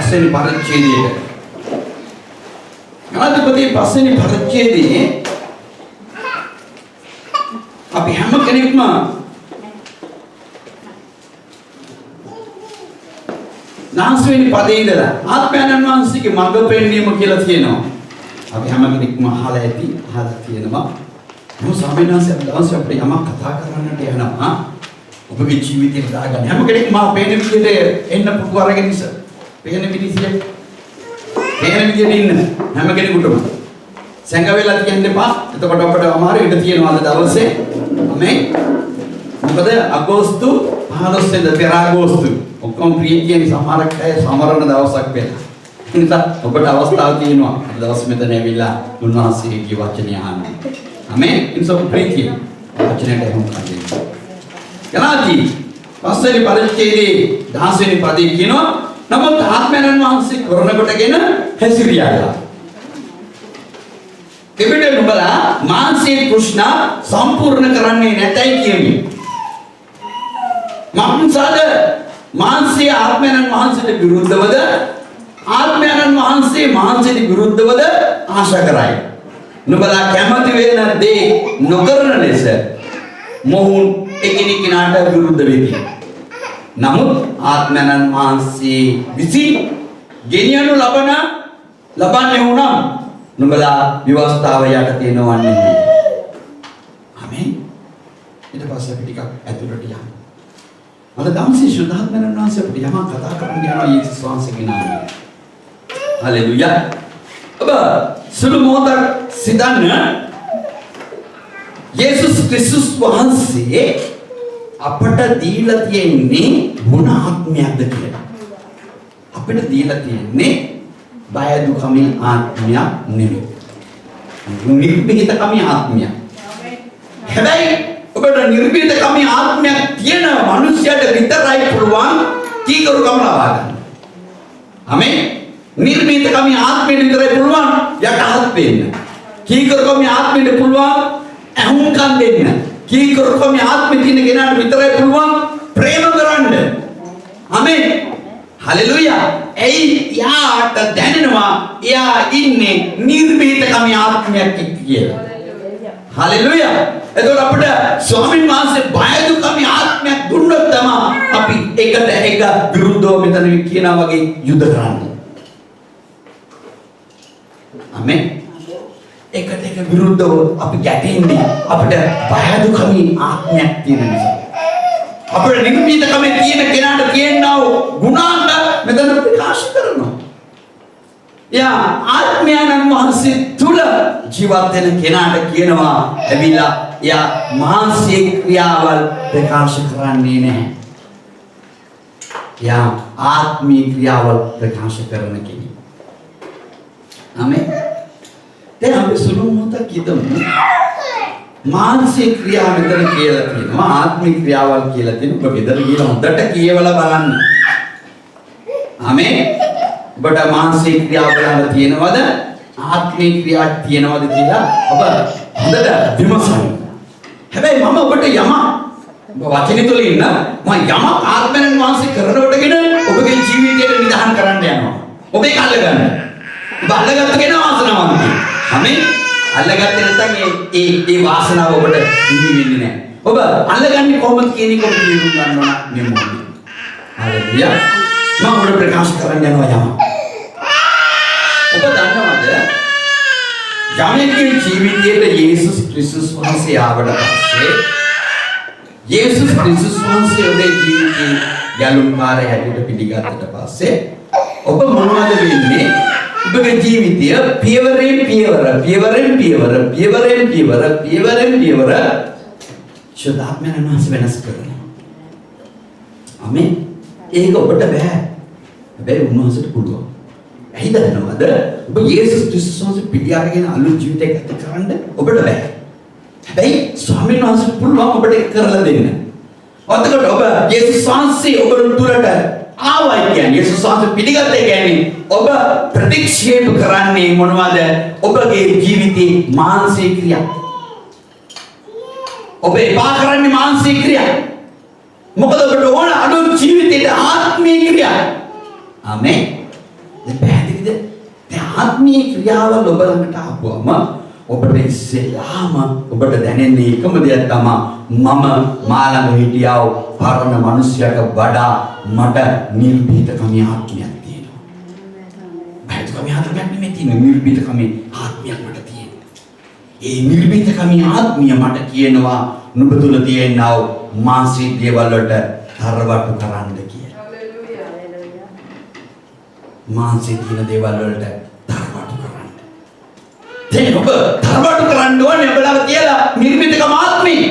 පස්වෙනි පරිච්ඡේදයට. ගලාතිපති පස්වෙනි පරිච්ඡේදයේ අපි හැම කෙනෙක්ම නාස්වෙනි පදේ ඉඳලා ආත්මයන්න් වහන්සේගේ මඟ පෙන්වීම කියලා තියෙනවා. අපි හැම කෙනෙක්ම අහලා තියෙනවා. මොකද ස්වාමීන් වහන්සේ දවස් අපිට යමක් කතා කරන්නට යනවා. ඔබගේ ජීවිතේ දාගන්න හැම කෙනෙක්ම පේන විදිහට එන්න පුතු අරගෙන ඉස්ස. පේන විදිහට ඉන්න හැම කෙනෙකුටම සංග වෙලා කියන්න එපා. එතකොට අපට අමාරු ඉඳ තියෙනවා අද දවසේ. මේ මොකද අගෝස්තු 15 වෙනිදා පෙර අගෝස්තු ඔක්කොම ප්‍රීතියෙන් සමහරක් අය සමරන දවසක් වෙනවා. ඒ නිසා ඔබට අවස්ථාවක් තියෙනවා අද දවස් මෙතන ඇවිල්ලා උන්වහන්සේගේ වචනය අහන්න. ආමේන්. ඉන්සෝ ප්‍රීතිය වචනයට හුම් කරගන්න. ගලාති පස්වෙනි පරිච්ඡේදයේ 10 වෙනි පදේ කියනවා නමුත් ආත්මයන් වහන්සේ කරන කොටගෙන හැසිරියා. එවිට නුඹලා මානසික තෘෂ්ණා සම්පූර්ණ කරන්නේ නැතයි කියමි. මම්සාද මානසික ආත්මයන් වහන්සේට විරුද්ධවද ආත්මයන් වහන්සේ මානසික විරුද්ධවද ආශා කරයි. නුඹලා කැමති වෙන දේ නොකරන ලෙස මොහුන් එකිනෙකාට විරුද්ධ වෙති. නමුත් ආත්මයන් වහන්සේ විසින් ගෙනියනු ලබන්නේ වුණා නුඹලා විවස්ථාව යටතේ නොවන්නේ. ආමේන්. ඊට පස්සේ අපි ටිකක් ඇතුළට යමු. අද දවසේ සුද්ධාත්මයන් වහන්සේ අපිට යමක් කතා කරන්න යනවා යේසුස් වහන්සේගේ නාමයෙන්. හලෙලූයා. ඔබ සුළු මොහොතක් සිතන්න යේසුස් ක්‍රිස්තුස් වහන්සේ අපට දීලා තියෙන්නේ මොන ආත්මයක්ද කියලා. අපිට දීලා තියෙන්නේ බය දුකමේ ආත්මයක් නෙමෙයි. නිර්භීතකමේ ආත්මයක්. හැබැයි ඔබට නිර්භීතකමේ ආත්මයක් තියෙන මිනිසයාට විතරයි පුළුවන් කීකරුකම ලබා ගන්න. ආමේන්. නිර්භීතකමේ ආත්මෙට විතරයි පුළුවන් යටහත් වෙන්න. කීකරුකමේ ආත්මෙට පුළුවන් අහුම්කම් දෙන්න. කීකරුකමේ ආත්මෙ තියෙන කෙනාට විතරයි පුළුවන් ප්‍රේම කරන්න. ආමේන්. හලෙලූයා. ඒ යාට දැනෙනවා එයා ඉන්නේ නිර්භීතකමේ ආත්මයක් කියලා. හලෙලූයා. එතකොට අපිට ස්වාමීන් වහන්සේ බය දුකමේ ආත්මයක් දුන්නොත් තමයි අපි එකට එක විරුද්ධව මෙතන කියනා වගේ යුද්ධ කරන්නේ. ආමේන්. එකට එක විරුද්ධව අපි ගැටෙන්නේ අපිට බය දුකමේ ආත්මයක් තියෙන නිසා. අපේ නිර්භීතකමේ තියෙන කෙනාට කියනවා ගුණාංග මෙතන ප්‍රකාශ කරනවා. යා ආත්මයන් වහන්සේ තුල ජීවත් වෙන කෙනාට කියනවා ඇවිල්ලා යා මානසික ක්‍රියාවල් ප්‍රකාශ කරන්නේ නැහැ. යා ආත්මීය ක්‍රියාවල් ප්‍රකාශ කරන කෙනෙක්. ආමේන්. දැන් අපි සුළු මොහොතක් හිතමු. මානසික ක්‍රියා මෙතන කියලා තියෙනවා ආත්මික ක්‍රියාවල් කියලා තියෙනවා. ඔබ ගෙදර ගිහලා හොඳට කියවලා බලන්න. ආමේන්. ඔබට මානසික ක්‍රියා බලන්න තියෙනවද ආත්මික ක්‍රියා තියෙනවද කියලා ඔබ හොඳට විමසන්න. හැබැයි මම ඔබට යම වචනේ තුල ඉන්න මම යම ආත්මයන් වහන්සේ කරනකොටගෙන ඔබගේ ජීවිතයට නිදහස් කරන්න යනවා. ඔබ ඒක අල්ලගන්න. ඔබ අල්ලගත්ත කෙනා වාසනාවන්තයි. ආමේන්. අල්ලගත්තේ නැත්නම් ඒ වාසනාව ඔබට නිදි වෙන්නේ නැහැ. ඔබ අල්ලගන්නේ කොහොමද කියන එක ඔබ තේරුම් ගන්න ඕන නෙමෙයි. හරිද? මම ඔබට ප්‍රකාශ කරන්න යනවා යම. ඔබ දන්නවද? යමෙකුගේ ජීවිතයේ යේසුස් ක්‍රිස්තුස් වහන්සේ ආවට පස්සේ යේසුස් ක්‍රිස්තුස් වහන්සේ ඔබේ ජීවිතේ ගැලුම්කාරය හැටියට පිළිගත්තට පස්සේ ඔබ මොනවද වෙන්නේ? ඔබගේ ජීවිතය පියවරෙන් පියවර සදාත්මයන් වහන්සේ වෙනස් කරනවා. ආමේන්. ඒක ඔබට බෑ. හැබැයි උන්වහන්සේට පුළුවන්. ඇයි දන්නවද? ඔබ යේසුස් ක්‍රිස්තුස් වහන්සේ පිළිඅරගෙන අලුත් ජීවිතයක් ගත කරන්න ඔබට බෑ. හැබැයි ස්වාමීන් වහන්සේට පුළුවන් ඔබට ඒක කරලා දෙන්න. ඔතකොට ඔබ යේසුස් වහන්සේ ඔබ තුලට ආවයි කියන්නේ යේසුස් වහන්සේ පිළිගත්තේ කියන්නේ ඔබ ප්‍රතික්ෂේප කරන්නේ මොනවද? ඔබගේ ජීවිතේ මානසික ක්‍රියා. ඔබ එපා කරන්නේ මානසික ක්‍රියා. මොකද ඔබට ඕන අලුත් ජීවිතේට ආත්මීය ක්‍රියා. ආමේන්. ආත්මීය ක්‍රියාවල් ඔබ ළඟට ආපුවම ඔබට ඉස්සෙල්ලාම ඔබට දැනෙන්නේ එකම දෙයක් තමයි මම මා ළඟ හිටියා වූ පරණ මිනිසයාට වඩා මට නිර්භීතකමේ ආත්මයක් තියෙනවා. බයතුකමේ ආත්මයක් නෙමෙයි තියෙන්නේ, නිර්භීතකමේ ආත්මයක් මට තියෙනවා. ඒ නිර්භීතකමේ ආත්මිය මට කියනවා නුඹ තුල තියෙනා වූ මානසික දේවල් වලට තරවටු කරන්න කියලා. හalleluya. මානසික දින දේවල් වලට තරවටු කරන්න. දැන් ඔබ තරවටු කරන්න ඕනේ ඔබලා කියලා නිර්මිතකම ආත්මේ.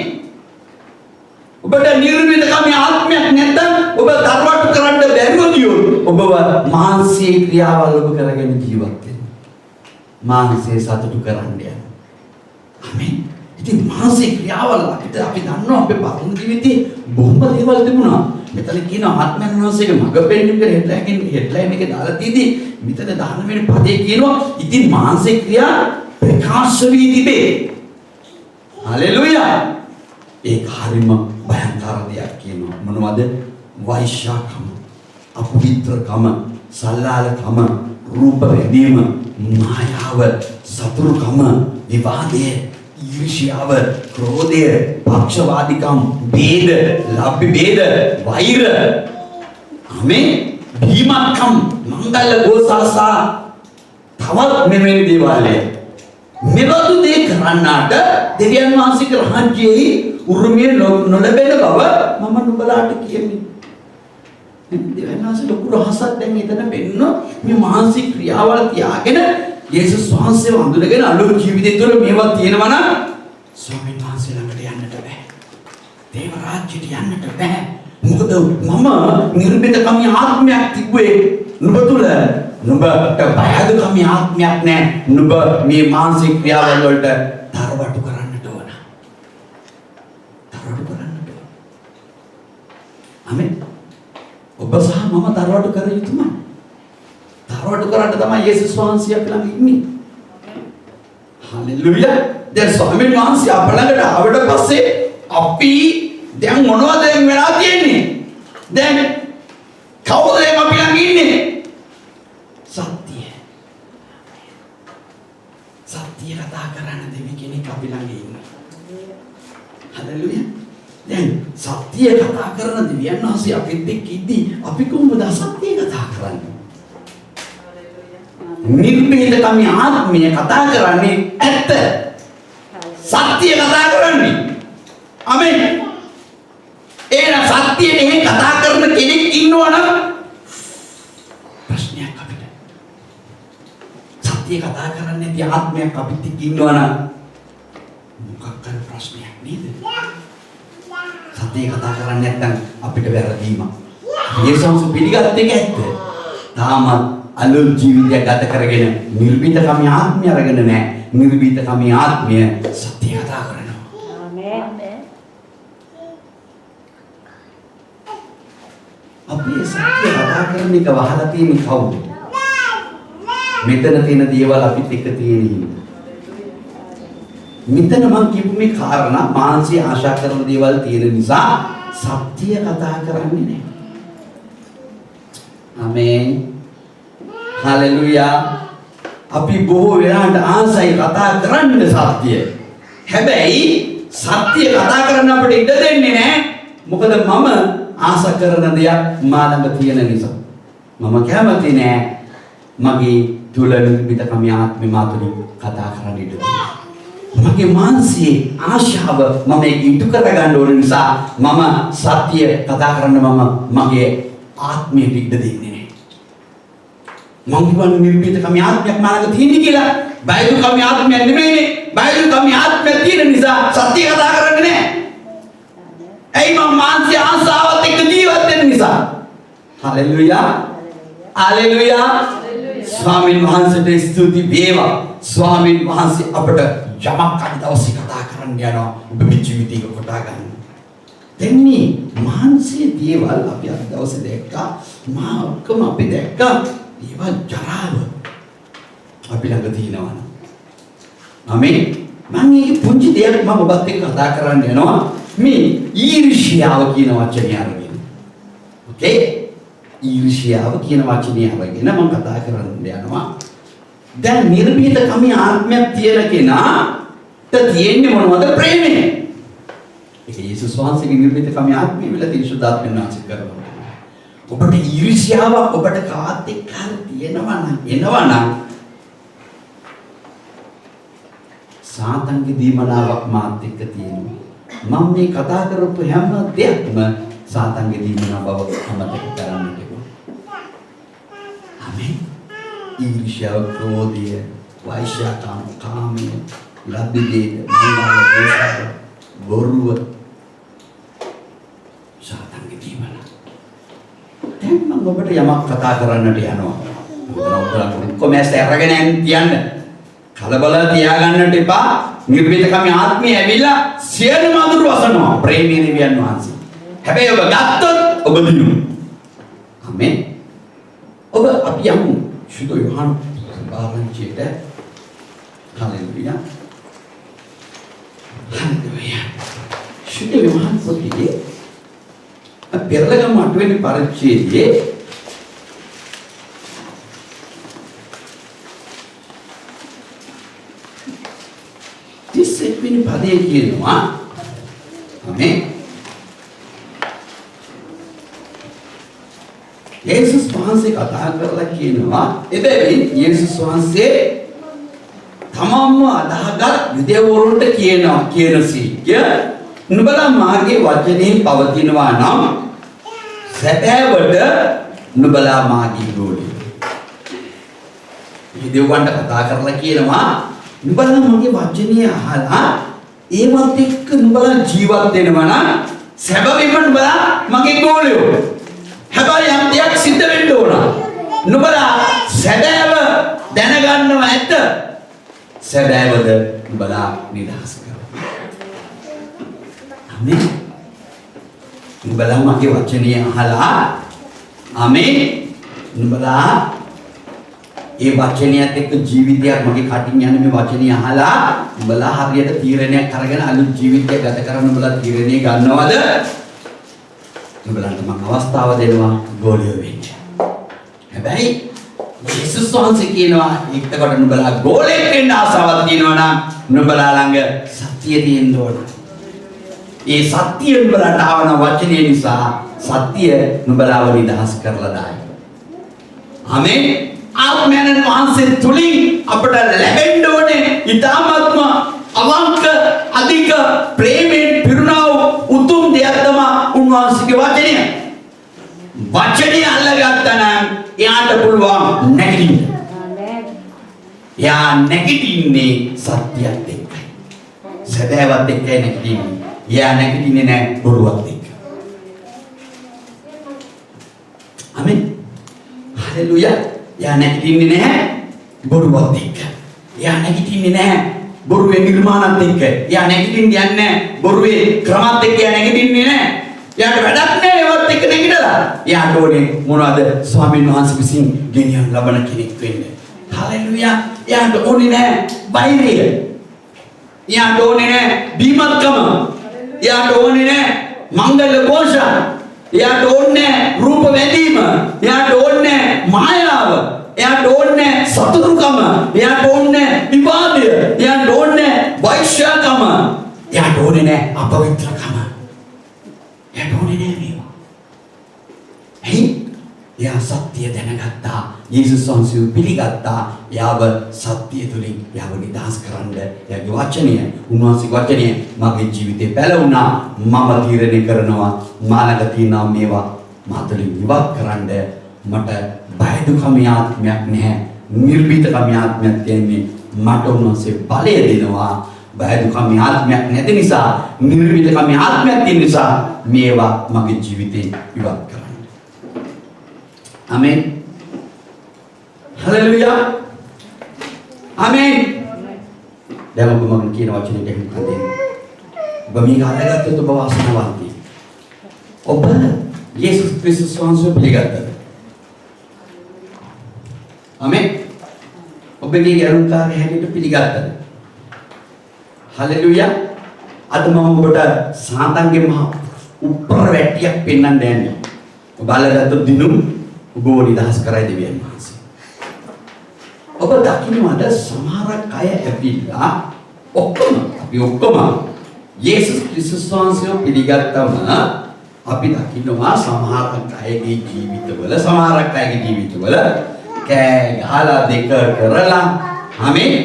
ඔබට නිර්මිතකම ආත්මයක් නැත්නම් ඔබ තරවටු කරන්න බැරුව ගියොත් ඔබව මානසික ක්‍රියාවල් ඔබ කරගෙන ජීවත් වෙනවා. මානසික සතුටු කරන්න යනවා. ආමේන්. ඉතින් මානසික ක්‍රියාවල් අපි දන්නවා අපේ පරණ ජීවිතේ බොහොම දේවල් තිබුණා. මෙතන කියන ආත්මඥානසේක මග පෙන්වීම කියලා හෙඩ්ලයින් එකේ දාලා තියදී මෙතන 19 වෙනි පදේ කියනවා ඉතින් මානසික ක්‍රියා ප්‍රකාශ වී තිබේ. හalleluya. ඒක හරිම භයංකර දෙයක් කියනවා. මොනවද? වෛශ්‍යාකම, අපවිත්‍රකම, සල්ලාලකම, රූප රැඳීම, මායාව, සතුරුකම, විවාදය, ඊර්ෂ්‍යාව, ක්‍රෝධය, පක්ෂවාදිකම්, ભેද, ලබ්ධ ભેද, වෛර, ආමේන්, භීමකම්, මංගල ගෝසාසා, තවත් මෙවැනි දේවල්. මෙබඳු දේ කරන්නාට දෙවියන් වහන්සේගේ රාජ්‍යයේ උරුමය නොලැබෙන බව මම නුඹලාට කියමි. දෙවියන් වහන්සේ ලොකු රහසක් දැන් එතන පෙන්නන මේ මානසික ක්‍රියාවල තියාගෙන යේසුස් වහන්සේව අඳුරගෙන අලුත් ජීවිතය තුළ මේවා තියෙනවා නම් ස්වාමීන් වහන්සේ ළඟට යන්නට බෑ. දේව රාජ්‍යයට යන්නට බෑ. මොකද මම නිර්මිතකම ආත්මයක් තිබුවේ නුඹ තුළ. නුඹට බයදුකම ආත්මයක් නෑ. නුඹ මේ මානසික ක්‍රියාවල් වලට තරවටු කරන්නට ඕන. තරවටු කරන්නට ඕන. ආමේන්. ඔබ සහ මම තරවටු කර යුතුමයි. තරවටු කරන්න තමයි යේසුස් වහන්සේ අප ළඟ ඉන්නේ. හalleluya. දැන් ස්වාමීන් වහන්සේ අප ළඟට ආවට පස්සේ අපි දැන් මොනවද වෙලා තියෙන්නේ? දැන් කවුද අපි ළඟ ඉන්නේ? සත්‍ය. සත්‍ය කතා කරන්න දෙවි කෙනෙක් අපි ළඟ ඉන්නවා. හalleluya. දැන් සත්‍ය කතා කරන දෙවියන් වහන්සේ අපිත් එක්ක ඉද්දි අපි කොහොමද සත්‍ය කතා කරන්නේ? නිර්භීතකම ආත්මය කතා කරන්නේ ඇත්ත. සත්‍ය කතා කරන්නේ. ආමේන්. එහෙනම් සත්‍යයෙන් එහෙන් කතා කරන කෙනෙක් ඉන්නවනම් ප්‍රශ්නයක් අපිට. සත්‍ය කතා කරන්නේ නැති ආත්මයක් අපිට ඉන්නවනම් මොකක් කර ප්‍රශ්නයක් නේද? සත්‍ය කතා කරන්නේ නැත්නම් අපිට වැරදීමක්. යේසුස් පිළිගත් එක ඇත්ත. තාමත් අලුත් ජීවිතයක් ගත කරගෙන නිර්භීතකම ආත්මය අරගෙන නැහැ. නිර්භීතකම ආත්මය සත්‍ය කතා කරනවා. ආමේන්. අපි සත්‍ය කතා කරන එක වහලා තියෙන්නේ කවුද? මෙතන තියෙන දේවල් අපිත් එක්ක තියෙන්නේ. මෙතන මම කියපු මේ කාරණා මානසික ආශා කරන දේවල් තියෙන නිසා සත්‍ය කතා කරන්නේ නැහැ. ආමේන්. හalleluya. අපි බොහෝ වෙලාවට ආසයි කතා කරන්න සත්‍ය. හැබැයි සත්‍ය කතා කරන්න අපිට ඉඩ දෙන්නේ නැහැ. මොකද මම ආස කරන දෙයක් මා ළඟ තියෙන නිසා. මම කැමති නෑ මගේ තුල නිර්මිතකම ආත්මේ මාතුලි කතා කරන්න ඉඩ දෙන්න. මගේ මානසික ආශාව මම ඉටු කර ගන්න ඕන නිසා මම සත්‍ය කතා කරන්න මම මගේ ආත්මයට ඉඩ දෙන්නේ නෑ. මම කියන්නේ නිර්මිතකම ආත්මයක් මා ළඟ තියෙන්නේ කියලා. බයදුකම ආත්මයක් නෙමෙයිනේ. බයදුකම ආත්මයක් තියෙන නිසා සත්‍ය කතා කරන්නේ නෑ. ඇයි මම මානසික ආසාවත් එක්ක ජීවත් වෙන නිසා. හalleluya. හalleluya. ස්වාමීන් වහන්සේට ස්තුති වේවා. ස්වාමීන් වහන්සේ අපට යමක් අද දවසේ කතා කරන්න යනවා. ඔබේ ජීවිතයක කොටා ගන්න. දෙන්නේ මානසික දේවල් අපි අද දවසේ දැක්කා. මා ඔක්කොම අපි දැක්කා. ඒවා ජරාව අපි ළඟ තියෙනවා. ආමේන්. මම මේ පුංචි දෙයක් මම ඔබත් එක්ක කතා කරන්න යනවා. මේ ඊර්ෂ්‍යාව කියන වචනේ අරගෙන. ඕකේ? ඊර්ෂ්‍යාව කියන වචනේ අරගෙන මම කතා කරන්න යනවා. දැන් නිර්භීතකමේ ආත්මයක් තියෙන කෙනාට තියෙන්නේ මොනවද? ප්‍රේමය. ඒක යේසුස් වහන්සේගේ නිර්භීතකමේ ආත්මය විලා තිරිසුදාත්මෙන් වාසය කරනවා. ඔබට ඊර්ෂ්‍යාවක් ඔබට කාත් එක්ක තියෙනවා නම් එනවා සාතන්ගේ දීමනාවක් මාත් එක්ක තියෙනවා. මම මේ කතා කරපු හැම දෙයක්ම සාතන්ගේ දීමනා බව අමතක කරන්නට ඕන. ආමේන්. ඊර්ෂ්‍යාව, ක්‍රෝධය, වෛශ්‍යාකම්, කාමය, ලබ්ධිය, මෝහය, දේශය, බොරුව සාතන්ගේ දීමනා. දැන් මම ඔබට යමක් කතා කරන්නට යනවා. ඔබලා කොමැස් අරගෙන යන්න. කලබල තියාගන්නට එපා. නිර්භීතකමේ ආත්මය ඇවිල්ලා සියලු මధుර වසනවා ප්‍රේමී දෙවියන් වහන්සේ. හැබැයි ඔබ ගත්තොත් ඔබ දිනු. ආමේන්. ඔබ අපි යමු සුදු යෝහන් ආරංචියට. හලෙලුයා. හලෙලුයා. සුදු යෝහන් පොතේ පෙරලගම 8 වෙනි පරිච්ඡේදයේ 31 වෙනි පදයේ කියනවා. ආමේන්. යේසුස් වහන්සේ කතා කරලා කියනවා එබැවින් යේසුස් වහන්සේ තමන්ම අදහගත් යුදෙවරුන්ට කියනසීය නුඹලා මාගේ වචනේ පවතිනවා නම් සැබෑවට නුඹලා මාගේ ගෝලියෝ. යුදෙවන්ට කතා කරලා කියනවා නුඹලා මගේ වචනේ අහලා ඒවත් එක්ක නුඹලා ජීවත් වෙනවා නම් සැබවින්ම නුඹලා මගේ ගෝලියෝ. හැබැයි යම් දෙයක් සිද්ධ වෙන්න ඕන. නුඹලා සැබෑව දැනගන්නව ඇත. සැබෑවද නුඹලා නිදහස් කරනවා. ආමේන්. නුඹලා මගේ වචනේ අහලා ආමේන්. නුඹලා ඒ වචනයත් එක්ක ජීවිතයක් මගේ කටින් යන මේ වචනේ අහලා නුඹලා හරියට තීරණයක් අරගෙන අලුත් ජීවිතයක් ගත කරන්න නුඹලා තීරණේ ගන්නවද? නුඹලන්ට මම අවස්ථාව දෙනවා ගෝලියෝ වෙන්න. හැබැයි යේසුස් වහන්සේ කියනවා එක්කකට නුඹලා ගෝලෙක් වෙන්න ආසාවක් තියෙනවා නම් නුඹලා ළඟ සත්‍ය තියෙන්න ඕන. ඒ සත්‍ය නුඹලට ආවන වචනේ නිසා සත්‍ය නුඹලාව නිදහස් කරලා දායි. ආමේන්. ආත්මයන් වහන්සේ තුලින් අපට ලැබෙන්න ඕනේ ඊටාත්ම අවංක අධික ප්‍රේමයෙන් පිරුණා වූ උතුම් දෙයක් තමයි උන්වහන්සේගේ වචනය. වචනේ අල්ලගත්තා නම් එයාට පුළුවන් නැගිටින්න. එයා නැගිටින්නේ සත්‍යයත් එක්කයි. සැබෑවත් එක්කයි නැගිටින්නේ. එයා නැගිටින්නේ නැහැ බොරුවත් එක්ක. ආමේන්. හලෙලුයා. එයා නැගිටින්නේ නැහැ බොරුවත් එක්ක. එයා නැගිටින්නේ නැහැ බොරුවේ නිර්මාණත් එක්ක. එයා නැගිටින්නේ නැහැ බොරුවේ ක්‍රමත් එක්ක. එයා නැගිටින්නේ නැහැ. එයාට වැඩක් නැහැ ඒවත් එක්ක නැගිටලා. එයාට ඕනේ මොනවද? ස්වාමීන් වහන්සේ විසින් ගෙනියන ලබන කෙනෙක් වෙන්න. හලෙලුයා. එයාට ඕනේ නැහැ වෛරය. එයාට ඕනේ නැහැ බීමත්කම. එයාට ඕනේ නැහැ මංගල ഘോഷ. එයාට ඕනේ රූප වැඳීම. එයාට ඕනේ මායාව. එයාට ඕනේ සතුරුකම. එයාට ඕනේ විවාදය. එයාට ඕනේ වෛශ්‍යාකම. එයාට ඕනේ අපවිත්‍රකම. එයාට ඕනේ මේවා. හේ එයා සත්‍ය දැනගත්තා. යේසුස් වහන්සේ පිළිගත්තා. එයාව සත්‍ය තුලින් එයාව නිදහස් කරන්න එයාගේ වචනය උන්වහන්සේගේ වචනය මගේ ජීවිතේ පැලුණා. මම තීරණය කරනවා මාළඟ තියෙනවා මේවා මාතලින් ඉවත් කරන්න. මට බය දුකමේ ආත්මයක් නැහැ. නිර්භීතකමේ ආත්මයක් තියෙන්නේ. මට උන්වහන්සේ බලය දෙනවා. බය දුකමේ ආත්මයක් නැති නිසා නිර්භීතකමේ ආත්මයක් තියෙන නිසා මේවා මගේ ජීවිතේ ඉවත් කරන්න. ආමේන්. හලෙලුයා. ආමේන්. දැන් ඔබ මම කියන වචනේ දෙහින් කන්දේ. ඔබ මේක අල්ලගත්තොත් ඔබ වාසනාවන්තයි. ඔබ යේසුස් ක්‍රිස්තුස් වහන්සේ පිළිගත්තද? ආමේන්. ඔබගේ අරුන්කාරය හැටියට පිළිගත්තද? හලෙලුයා. අද මම ඔබට සාතන්ගේ මහ උප්පර වැටියක් පෙන්වන්න යන්නේ. ඔබ අල්ලගත්තොත් දිනුම් ඔබ නිදහස් කරයි දෙවියන් වහන්සේ. ඔබ දකින්නවද සමහර අය ඇවිල්ලා ඔක්කොම යේසුස් ක්‍රිස්තුස් වහන්සේව පිළිගත්තම අපි දකින්නවා සමහර අයගේ ජීවිතවල කෑ ගහලා දෙක කරලා ආමේන්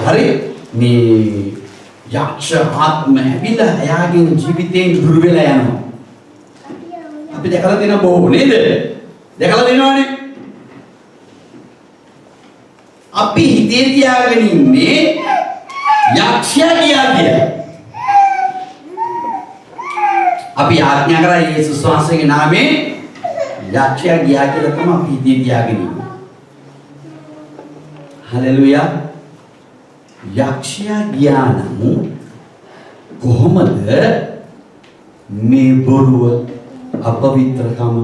හරි මේ යක්ෂ ආත්ම ඇවිල්ලා එයාගේ ජීවිතයෙන් දුර වෙලා යනවා. අපි දැකලා තියෙන බොහෝ නේද? දැකලා තියෙනවනේ. අපි හිතේ තියාගෙන ඉන්නේ යක්ෂයා කියලා. අපි ආඥා කරා යේසුස් වහන්සේගේ නාමයෙන් යක්ෂයා ගියා කියලා තමයි අපි හිතේ තියාගෙන ඉන්නේ. හලෙලුයා. යක්ෂයා ගියා නම් කොහොමද මේ බොරුව අපවිත්‍රකම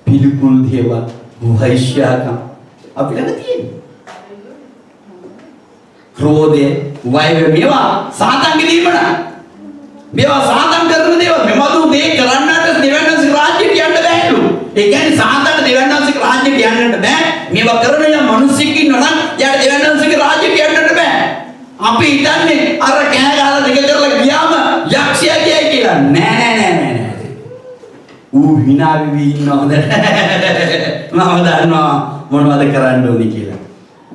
පිළිකුල් දේවල් වෛශ්‍යාකම් අපි ළඟ තියෙන්නේ? ක්‍රෝධය, වෛරය මේවා සාතන්ගේ දීපණ. මේවා සාතන් කරන දේවල්. මෙමතු දේ කරන්නට දෙවන්නන්සේ රාජ්‍යයට යන්න බෑලු. ඒ කියන්නේ සාතන්ට දෙවන්නන්සේ රාජ්‍යයට යන්නට බෑ. මේවා කරන යම් මිනිස්සෙක් ඉන්නවා නම් යාට දෙවන්නන්සේ රාජ්‍යයට යන්නට බෑ. අපි හිතන්නේ අර කෑ ගහලා දෙක කරලා ගියාම යක්ෂයා කියයි කියලා. නෑ. ඌ hina වෙවි ඉන්නවද? මම දන්නවා මොනවද කරන්න ඕනේ කියලා.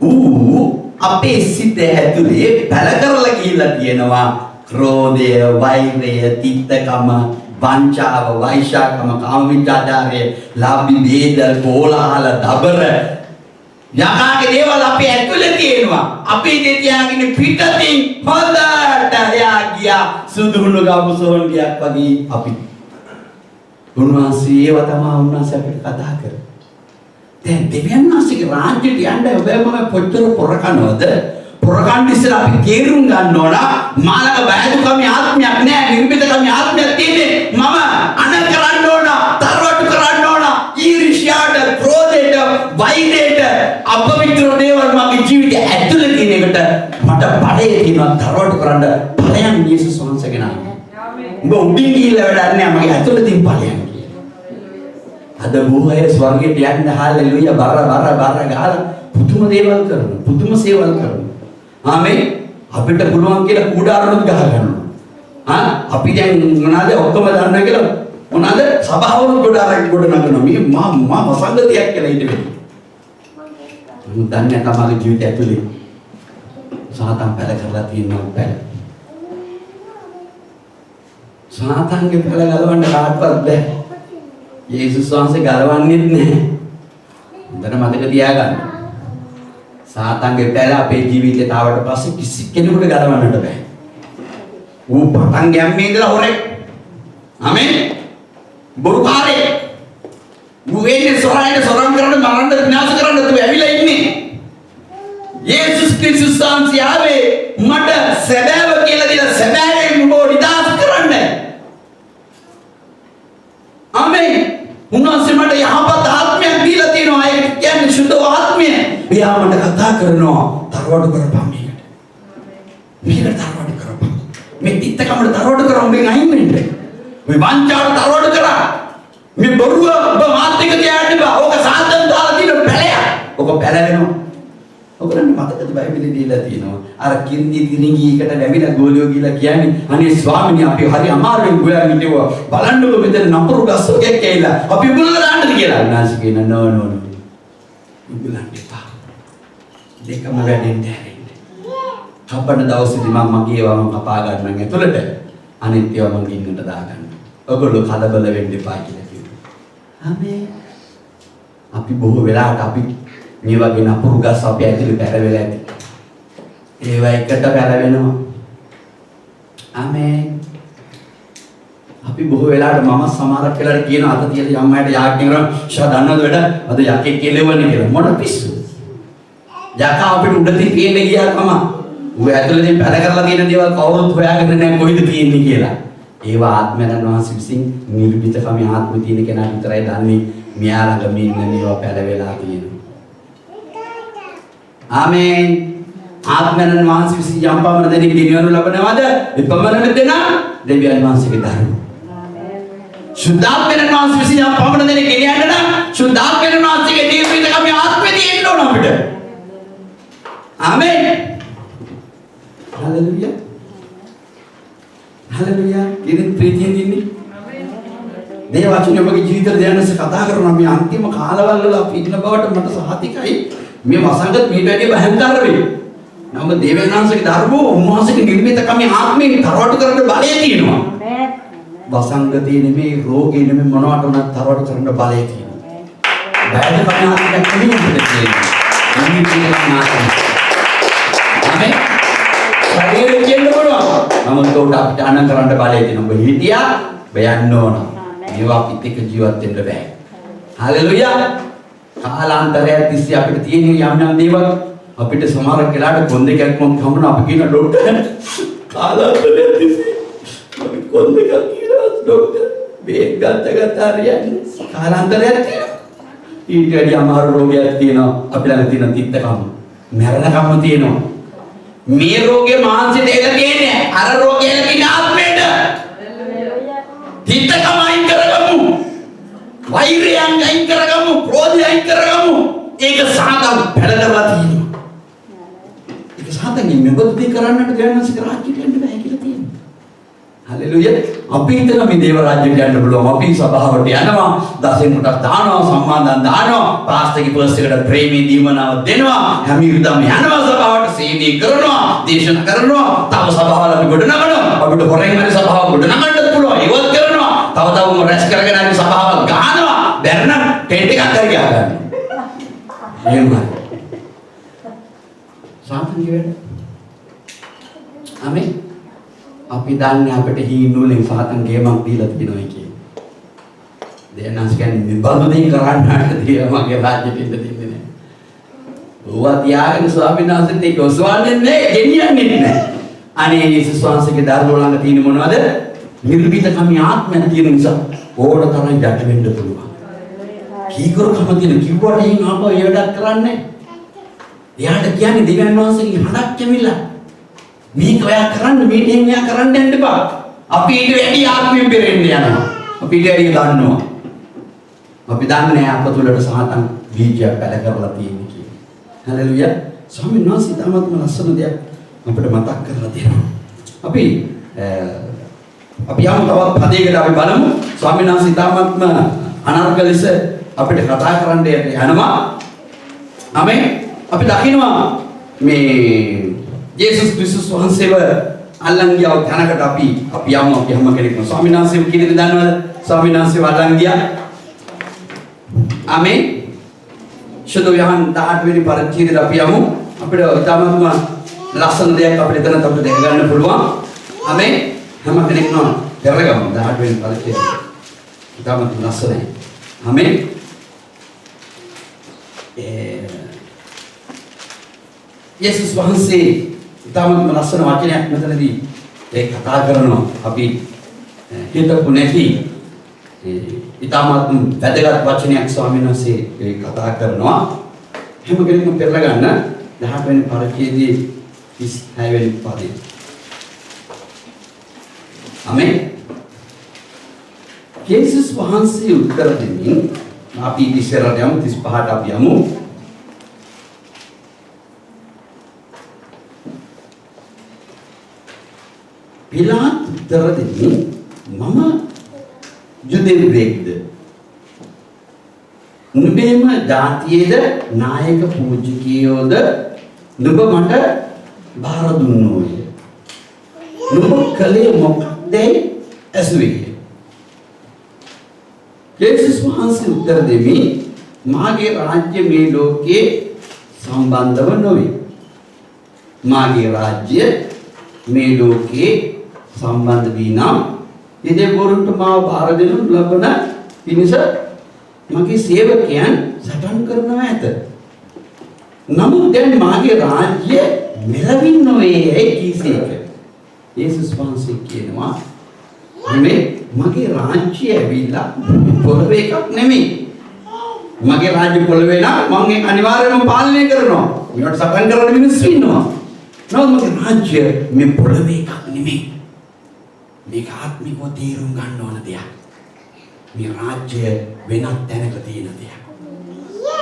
ඌ අපේ සිත ඇතුලේ පැල කරලා ගිහිල්ලා තියෙනවා. ක්‍රෝධය, වෛරය, තිත්තකම, වංචාව, වෛශාකම, කාමමිත්‍යාචාරය, ලාභි ભેද, කෝලහල, දබර යකාගේ දේවල් අපේ ඇතුලේ තියෙනවා. අපි ඉතින් තියාගෙන පිටතින් හොඳට ගියා සුදුහුණු ගාමුසෝන් ගියක් වගේ අපි. උන්වහන්සේ ඒව තමයි උන්වහන්සේ අපිට කතා කරේ. දැන් දෙවියන් වහන්සේගේ රාජ්‍යයට යන්න ඔබම පොච්චර පොරකනවද? පොරකන් ඉස්සර අපි තේරුම් ගන්න ඕන මාළක බයදුකමේ ආත්මයක් නෑ, නිර්මිතකමේ ආත්මයක් තියෙන්නේ. මම අන කරන්න ඕන, තරවටු කරන්න ඕන, ඊර්ෂ්‍යාට, ක්‍රෝධයට, වෛරයට, අපවිත්‍ර දේවල් මගේ ජීවිතය ඇතුළේ තියෙන එකට මට බඩේ තියෙනවා තරවටු කරන්න ඵලයන් යේසුස් වහන්සේගේ නාමයෙන්. උඹ උඩින් ගිහිල්ලා වැඩක් නෑ මගේ ඇතුළේ තියෙන ඵලයන් කියලා. අද බොහෝ ස්වර්ගයට යන්න හාලෙලුයා බර ගහලා පුදුම දේවල් කරනවා. පුදුම සේවල් කරනවා. ආමේ අපිට පුළුවන් කියලා කූඩාරණුත් ගහ ගන්නවා. අපි දැන් මොනවාද ඔක්කොම දන්නවා කියලා මොනවාද සභාවවල කූඩාරයක් ගොඩ නගනවා. මේ මා වසංගතයක් කියලා ඉඳ වෙන්නේ. මම දන්නේ තමයි ජීවිතය ඇතුලේ සාතන් පැල කරලා තියෙනවා පැල. සාතන්ගේ පැල ගලවන්න කාටවත් බෑ. යේසුස් වහන්සේ ගලවන්නේත් නැහැ. හොඳට මතක තියාගන්න. සාතන්ගේ පැල අපේ ජීවිතයට ආවට පස්සේ කිසි කෙනෙකුට ගලවන්නට බෑ. ඌ පටන් ගැම්මේ ඉඳලා හොරෙක්. ආමේන්. බොරුකාරේ. ඌ එන්නේ සොරම් කරන්න මරන්න විනාශ කරන්න තු ඇවිල්ලා ඉන්නේ. යේසුස් ක්‍රිස්තුස් වහන්සේ ආවේ මට සැබෑව කියලා දීලා සැබෑවෙන් උඹව නිදහස් කරන්න. ආමේන්. උන්වහන්සේ මට යහපත් ආත්මයක් දීලා තියෙනවා. ඒ කියන්නේ සුද්ධ ආත්මය. එයා මට කතා කරනවා තරවඩු කරපම් මේකට. මේකට තරවඩු කරපම්. මේ තිත්තකමට තරවඩු කරා උඹෙන් අයින් වෙන්න. මේ වංචාවට තරවඩු කරා. මේ බොරුව ඔබ මාත් එක්ක තියාගෙන බා. ඕක සාතන් දාලා තියෙන පැලයක්. ඕක පැල වෙනවා. ඔයගොල්ලන්ට මතකද බයිබලෙ දීලා තියෙනවා. අර කිරිඳි තිරිඟියකට ලැබිලා ගෝලියෝ කියලා කියන්නේ අනේ ස්වාමිනේ අපි හරි අමාරුවෙන් ගොයන් හිටියවා. බලන්නකො මෙතන නපුරු ගස් වර්ගයක් ඇවිල්ලා. අපි උගුල්ල දාන්නද කියලා. උනාසි කියන නෝ. උගුලන්ට එපා. දෙකම වැඩෙන්නේ නැහැ. කපන දවසේදී මම මගේ ඒවා මම කපා ගන්නම් ඇතුළට. අනිත් ඒවා මම ගින්නට දා ගන්නවා. ඔයගොල්ලෝ කලබල වෙන්න එපා කියලා කිව්වා. ආමේ. අපි බොහෝ වෙලාවට අපි මේ වගේ නපුරු ගස් අපි ඇතුළේ පැරවෙලා ඇති. ඒවා එකට පැරවෙනවා. ආමේන්. අපි බොහෝ වෙලාවට මම සමහරක් වෙලාවට කියන අත තියලා අම්මයට යාඥා කරනවා ෂා දන්නවද වැඩ අද යකෙක් කෙලෙවන්නේ කියලා. මොන පිස්සු. යකා අපිට උඩදී තියෙන්නේ ගියා තමයි. ඌ ඇතුළේදී පැර කරලා තියෙන දේවල් කවුරුත් හොයාගෙන නැහැ කොයිද තියෙන්නේ කියලා. ඒවා ආත්මයන් වහන්සේ විසින් නිර්මිතකම ආත්ම තියෙන කෙනා විතරයි දන්නේ. මෙයා ළඟ මේ ඉන්න මේවා පැරවෙලා තියෙනවා. ආමේන්. ආත්මයන් වහන්සේ විසින් යම් පමණ දෙනෙක් දිනවනු ලබනවාද? එපමණම දෙන දෙවියන් වහන්සේගේ ධර්ම. සුද්ධාත්මයන් වහන්සේ විසින් යම් පමණ දෙනෙක් ගෙනියන්න නම් සුද්ධාත්මයන් වහන්සේගේ නිර්මිතකම ආත්මෙ තියෙන්න ඕන අපිට. ආමේන්. හලෙලුයා. හලෙලුයා. ඉතින් ප්‍රීතියෙන් ඉන්නේ. මේ වචනේ ඔබගේ ජීවිතේ දැනස කතා කරනවා මේ අන්තිම කාලවල වල අපි ඉන්න බවට මට සහතිකයි. මේ වසංගත මීට වැඩිය භයංකර වෙයි. නම දේවේනාංශගේ ධර්මෝ උන්වහන්සේගේ නිර්මිතකමේ ආත්මයෙන් තරවටු කරන්න බලය තියෙනවා. වසංගතේ නෙමෙයි රෝගේ නෙමෙයි මොනවට උනත් තරවටු කරන්න බලය තියෙනවා. බයද කණාවක් නෙමෙයි තියෙන්නේ. ආමේන්. ශරීරයෙන් කියන්න පුළුවන්. නමුත් උඩ අපිට අන කරන්න බලය තියෙනවා. ඔබ හිටියා බයන්න ඕන. මේවා අපිට එක ජීවත් වෙන්න බෑ. හලෙලුයා. කාලාන්තරයක් තිස්සේ අපිට තියෙන යම් දේවල් අපිට සමහර වෙලාවට කොන්දේ කැක්කම හම්බුන අපි කියන ડોක්ටර් කාලාන්තරයක් තිස්සේ අපි කොන්දේ කැක්කිනවා ડોක්ටර් බේක් ගත්ත හරියන්නේ කාලාන්තරයක් තියෙනවා. ඊට වැඩි අමාරු රෝගයක් තියෙනවා අපි ළඟ තියෙන තිත්තකම මරණකම තියෙනවා. මේ රෝගේ මානසික දෙයක් තියෙන්නේ අර රෝගයල කින ආත්මෙට තිත්තකම අයින් කරගමු. වෛරයන් අයින් කරගමු, ක්‍රෝධය අයින් කරගමු. ඒක සාතන් පැලදලා තියෙනවා. ඒක සාතන්ගේ මෙබඳු කරන්නට ගෑනන්සික රාජ්‍යයට යන්න බෑ කියලා තියෙනවා. හලෙලුයා. අපි හිතන මේ දේව රාජ්‍යයට යන්න පුළුවන්. අපි සභාවට යනවා, දසෙන් කොටස් දානවා, සම්මාදන් දානවා, පාස්ටර්ගේ පර්ස් එකට ප්‍රේමී දීමනාව දෙනවා. හැම ඉරිදාම යනවා සභාවට සේවය කරනවා, දේශනා කරනවා. තව සභාවල අපි ගොඩ නගනවා. අපිට හොරෙන් හරි සභාව ගොඩ නගන්නත් පුළුවන්. ඒවත් කරනවා. තව තවම රැස් කරගෙන අපි සභාව ගහනවා. බැරනම් ටෙන්ට් එකක් හරි ගහගන්න. එහෙමයි. සාතන්ගේ වැඩ. ආමේ. අපි දන්නේ අපිට හීනුලෙන් සාතන් ගේමක් දීලා තියෙනවා කියන්නේ. දෙයන්ස් කියන්නේ නිබඳු දෙයක් කරන්නට දියමගේ රාජ්‍යෙට ඉන්න දෙන්නේ නැහැ. ඕවා තියාගෙන ස්වාමීන් වහන්සේත් ඒක ඔසවන්නේ නැහැ, ගෙනියන්නේ නැහැ. අනේ යේසුස් වහන්සේගේ දරුවෝ ළඟ තියෙන මොනවද? නිර්භීතකම ආත්මයක් තියෙන නිසා ඕඩ තරම් යට වෙන්න පුළුවන්. කීකරුකම තියෙන කිව්වට එහෙන් ආපහු ඒ වැඩක් කරන්නේ. එයාට කියන්නේ දෙවියන් වහන්සේගේ හඬක් කැමිලා. මේක ඔයා කරන්න මේක එහෙන් එයා කරන්න යන්න එපා. අපි ඊට වැඩි ආත්මයෙන් පෙරෙන්න යනවා. අපි ඊට වැඩි දන්නවා. අපි දන්නේ අප තුළට සාතන් බීජයක් පැල කරලා තියෙන්නේ කියලා. හලෙලුයා. ස්වාමීන් වහන්සේ තමත්ම ලස්සන දෙයක් අපිට මතක් කරලා දෙනවා. අපි යමු තවත් පදයකට අපි බලමු. ස්වාමීන් වහන්සේ තමත්ම අනර්ග ලෙස අපිට කතා කරන්න යනවා. ආමේන්. අපි දකිනවා මේ යේසුස් ක්‍රිස්තුස් වහන්සේව අල්ලන් ගියව තැනකට අපි යමු. අපි හැම කෙනෙක්ම ස්වාමීන් වහන්සේ කීයද දන්නවද? ස්වාමීන් වහන්සේ අල්ලන් ගියා. ආමේන්. ශුද්ධ යහන් 18 වෙනි පරිච්ඡේදයට අපි යමු. අපිට තමත්ම ලස්සන දෙයක් අපිට එතන අපිට දැක ගන්න පුළුවන්. ආමේන්. හැම කෙනෙක්ම පෙරගමු 18 වෙනි පරිච්ඡේදය. තමත්ම ලස්සනයි. ආමේන්. යේසුස් වහන්සේ ඉතාමත් ලස්සන වචනයක් මෙතනදී ඒ කතා කරනවා. අපි හිතපු නැති ඉතාමත් වැදගත් වචනයක් ස්වාමීන් වහන්සේ ඒ කතා කරනවා. හැම කෙනෙක්ම පෙරලා ගන්න 18 වෙනි පරිච්ඡේදයේ 36 වෙනි පදේ. ආමේන්. යේසුස් වහන්සේ උත්තර දෙමින් අපි ඉස්සරහට යමු 35ට අපි යමු. පිලාත් උත්තර දෙමින් මම යුදෙව්වෙක්ද? නුඹේම ජාතියේද නායක පූජකයෝද නුඹ මට බාර දුන්නෝය. නුඹ කලේ මොකක්ද ඇසුවේ? යේසුස් වහන්සේ උත්තර දෙමින් මාගේ රාජ්‍ය මේ ලෝකයේ සම්බන්ධව නොවේ. මාගේ රාජ්‍ය මේ ලෝකයේ සම්බන්ධ වී නම් යදෙවරුන්ට මාව බාර දෙනු ලබන පිණිස මගේ සේවකයන් සටන් කරනවා ඇත. නමුත් දැන් මාගේ රාජ්‍ය මෙලවින් නොවේ කීසේක. යේසුස් වහන්සේ කියනවා මේ මගේ රාජ්‍ය ඇවිල්ලා පොළවේ එකක් නෙමෙයි. මගේ රාජ්‍ය පොළවේ නම් මම ඒක අනිවාර්යයෙන්ම පාලනය කරනවා. මේවට සටන් කරන මිනිස්සු ඉන්නවා. නමුත් මගේ රාජ්‍ය මේ පොළවේ එකක් නෙමෙයි. මේක ආත්මිකව තේරුම් ගන්න ඕන දෙයක්. මේ රාජ්‍ය වෙනත් තැනක තියෙන දෙයක්.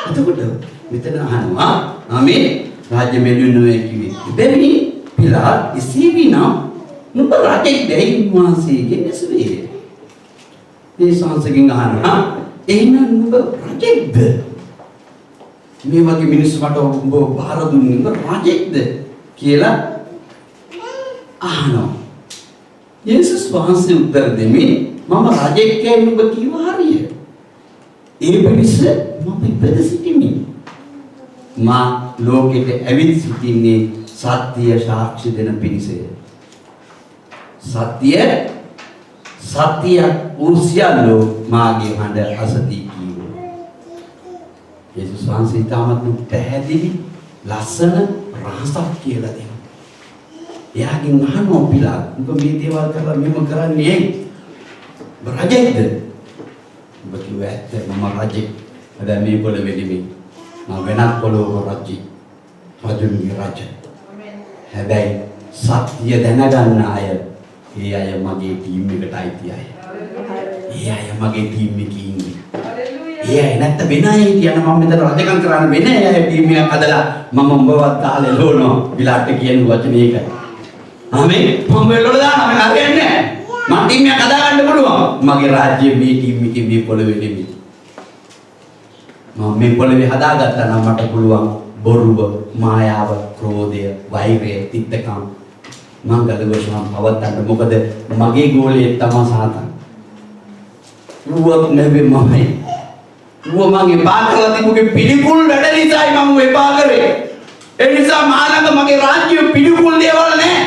එතකොට මෙතන අහනවා ආමේ රාජ්‍ය මෙලුනේ කිව්වේ. දෙවි පිලා ඉසිවිනා නුඹ රටේ දෙයි මාසෙගේ නැසුවේ. මේ සංසකින් අහනවා එහෙනම් නුඹ රජෙක්ද? මේ වගේ මිනිස්සු මට උඹ බාර දුන්නේ නුඹ රජෙක්ද කියලා අහනවා. යේසුස් වහන්සේ උත්තර දෙමින් මම රජෙක් කියලා නුඹ කිව්වා හරිය. ඒ පිණිස මම ඉපද සිටිමි. මා ලෝකෙට ඇවිත් සිටින්නේ සත්‍ය සාක්ෂි දෙන පිණිසය. සත්‍ය උසියලෝ මාගේ හඬ අසති කීවෝ. යේසුස් වහන්සේ තාමත් පැහැදිලි ලස්සන රහසක් කියලා දෙනවා. එයාගෙන් අහනවා පිලාත් ඔබ මේ දේවල් කරලා මෙම කරන්නේ ඔබ රජෙක්ද? ඔබ කිව්වා ඇත්ත මම රජෙක්. හැබැයි මේ පොළවේ නෙමෙයි. මම වෙනත් පොළොවක රජෙක්. රජුගේ රජ. හැබැයි සත්‍ය දැනගන්න අය ඒ අය මගේ ටීම් එකට අයිති අය. ඒ අය මගේ ටීම් එකේ ඉන්නේ. ඒ අය නැත්නම් වෙන අය කියන මම මෙතන රජකම් කරන්න වෙන අය ටීම් එකක් හදලා මම උඹවත් තාලේ ලෝනවා. විලාට කියන වචනේ ඒකයි. ආමේ මම වෙලොල දානවා මම හරියන්නේ නැහැ. මම ටීම් එකක් හදාගන්න පුළුවන්. මගේ රාජ්‍යයේ මේ ටීම් එකේ මේ පොළවේ නෙමෙයි. මම මේ පොළවේ හදාගත්තා නම් මට පුළුවන් බොරුව, මායාව, ක්‍රෝධය, වෛරය, තිත්තකම් මං ගලවනවා පවත්තන්න. මොකද මගේ ගෝලයේ තමයි සාතන්. ඌවත් නෙවෙයි මමයි. ඌව මගේ පාකලා තිබුගේ පිළිකුල් වැඩ නිසායි මම එපා කරේ. ඒ නිසා මානක මගේ රාජ්‍ය පිළිකුල් දේවල් නැහැ.